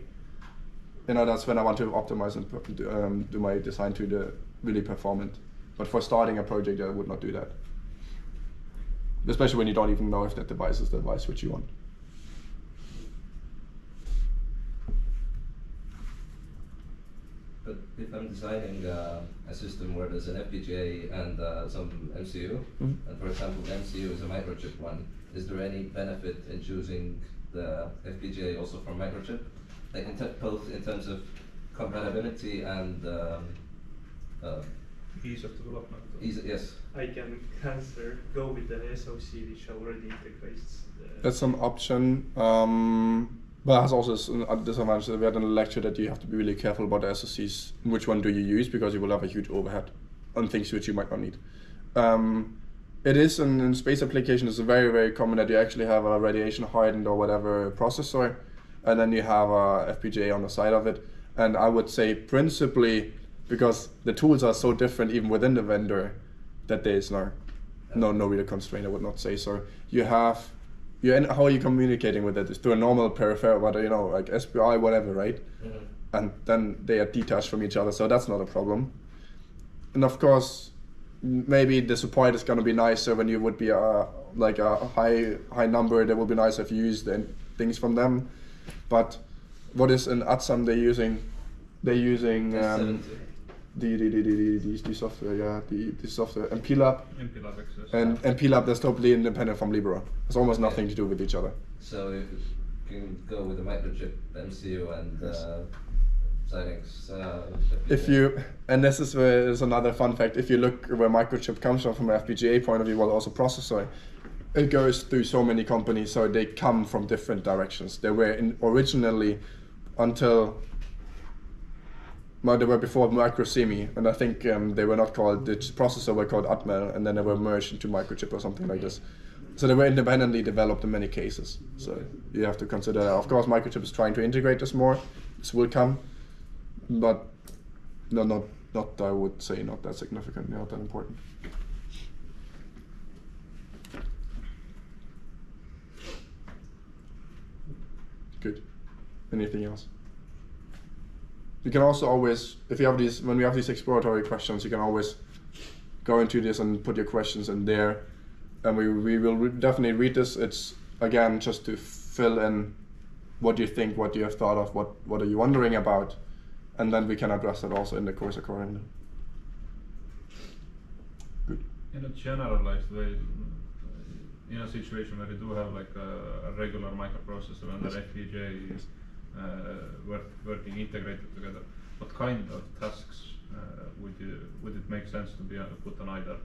That's when I want to optimize and do my design to the really performant. But for starting a project, I would not do that. Especially when you don't even know if that device is the device which you want. But if I'm designing a system where there's an FPGA and some MCU, and for example, the MCU is a microchip one, is there any benefit in choosing the FPGA also for microchip? Like both in terms of compatibility and Ease of development. yes. I can answer. Go with the SoC, which already integrates. That's an option. But it has also a disadvantage. We had in the lecture that you have to be really careful about the SoCs. Which one do you use? Because you will have a huge overhead on things which you might not need. It is in space application. It's very, very common that you actually have a radiation hardened or whatever processor, and then you have a FPGA on the side of it. And I would say principally because the tools are so different even within the vendor that there is no real constraint. I would not say so. How are you communicating with it? It's through a normal peripheral, like SPI, whatever, right? Mm-hmm. And then they are detached from each other, so that's not a problem. And of course, maybe the support is going to be nicer when you would be a high number. That would be nice if you use the things from them. But what is in Atsam they're using the software, the software MPLab. MPLab access. And MPLab that's totally independent from Libra. It's almost nothing to do with each other. So you can go with a microchip MCU and Xilinx. And this is another fun fact. If you look where microchip comes from an FPGA point of view, well, also processor, it goes through so many companies, so they come from different directions. They were originally they were before Microsemi, and I think they were not called, the processor were called Atmel, and then they were merged into microchip or something like this. So they were independently developed in many cases. So you have to consider that. Of course, microchip is trying to integrate this more. This will come, but not I would say not that significant, not that important. Good. Anything else? You can also always, when we have these exploratory questions, you can always go into this and put your questions in there, and we will definitely read this. It's again just to fill in what you think, what you have thought of, what are you wondering about, and then we can address that also in the course accordingly. Good. In a generalized way, in a situation where you do have like a regular microprocessor and an FPGA is working integrated together, what kind of tasks would it make sense to be put on either?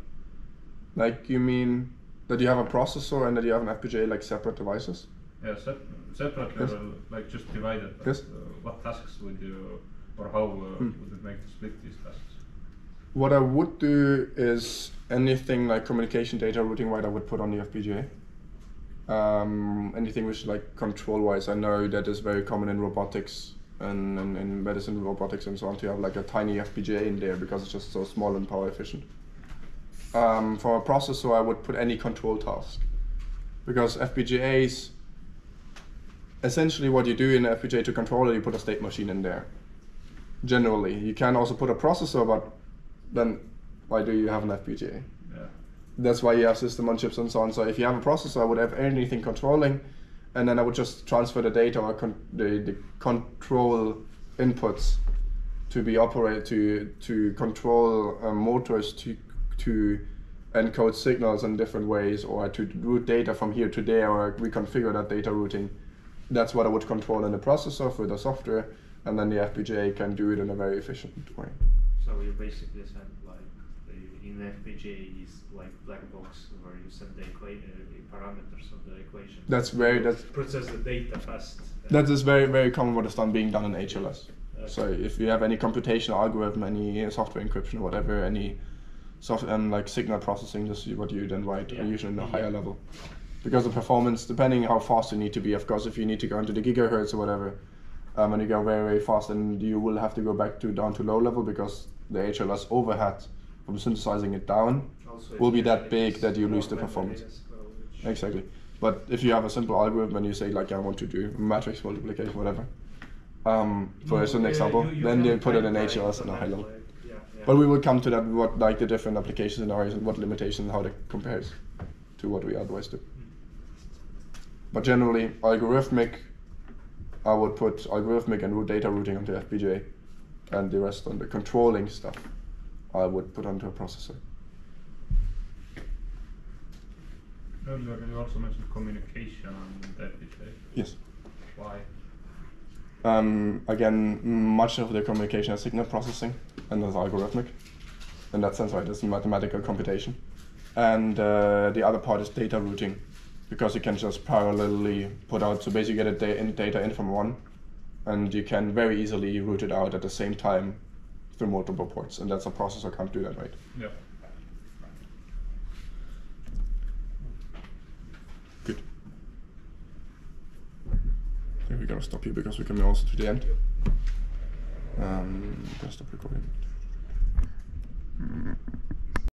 Like, you mean that you have a processor and that you have an FPGA like separate devices? Yeah, separately, Yes. or like just divided. But, Yes. what tasks would you, or how would it make to split these tasks? What I would do is anything like communication data routing wise I would put on the FPGA. Anything which like control wise, I know that is very common in robotics and in medicine robotics and so on to have like a tiny FPGA in there because it's just so small and power efficient. For a processor I would put any control task, because FPGAs, essentially what you do in an FPGA to control it, you put a state machine in there. Generally, you can also put a processor, but then why do you have an FPGA? Yeah. That's why you have system on chips and so on. So if you have a processor, I would have anything controlling, and then I would just transfer the data or the control inputs to be operated to control motors to encode signals in different ways, or to route data from here to there, or reconfigure that data routing. That's what I would control in the processor for the software, and then the FPGA can do it in a very efficient way. So you basically send like in the FPGA is like black box where you send the parameters of the equation. That's process the data fast. That is very, very common what is being done in HLS. Okay. So if you have any computational algorithm, any software encryption or whatever, any like signal processing, this is what you then write, usually in a higher level. Because the performance, depending how fast you need to be, of course, if you need to go into the gigahertz or whatever, and you go very, very fast, then you will have to go back down to low level, because the HLS overhead from synthesizing it down Also will be that it big is that you more lose the memory performance. as well, which- Exactly. But if you have a simple algorithm and you say like I want to do matrix multiplication, whatever, for as an example, then you put it in HLS in a high level. Yeah, yeah. But we will come to that, what like the different application scenarios and what limitations and how that compares to what we otherwise do. But generally, algorithmic, I would put algorithmic and data routing onto FPGA, and the rest on the controlling stuff, I would put onto a processor. Earlier you also mentioned communication on the FPGA. Yes. Why? Again, much of the communication is signal processing, and is algorithmic. In that sense, right, it's mathematical computation. And the other part is data routing, because you can just parallelly put out, so basically you get a data in from one, and you can very easily route it out at the same time through multiple ports, and that's a processor can't do that, right? Yeah. Good. I think we're gonna stop here because we're coming also to the end. We're gonna stop recording.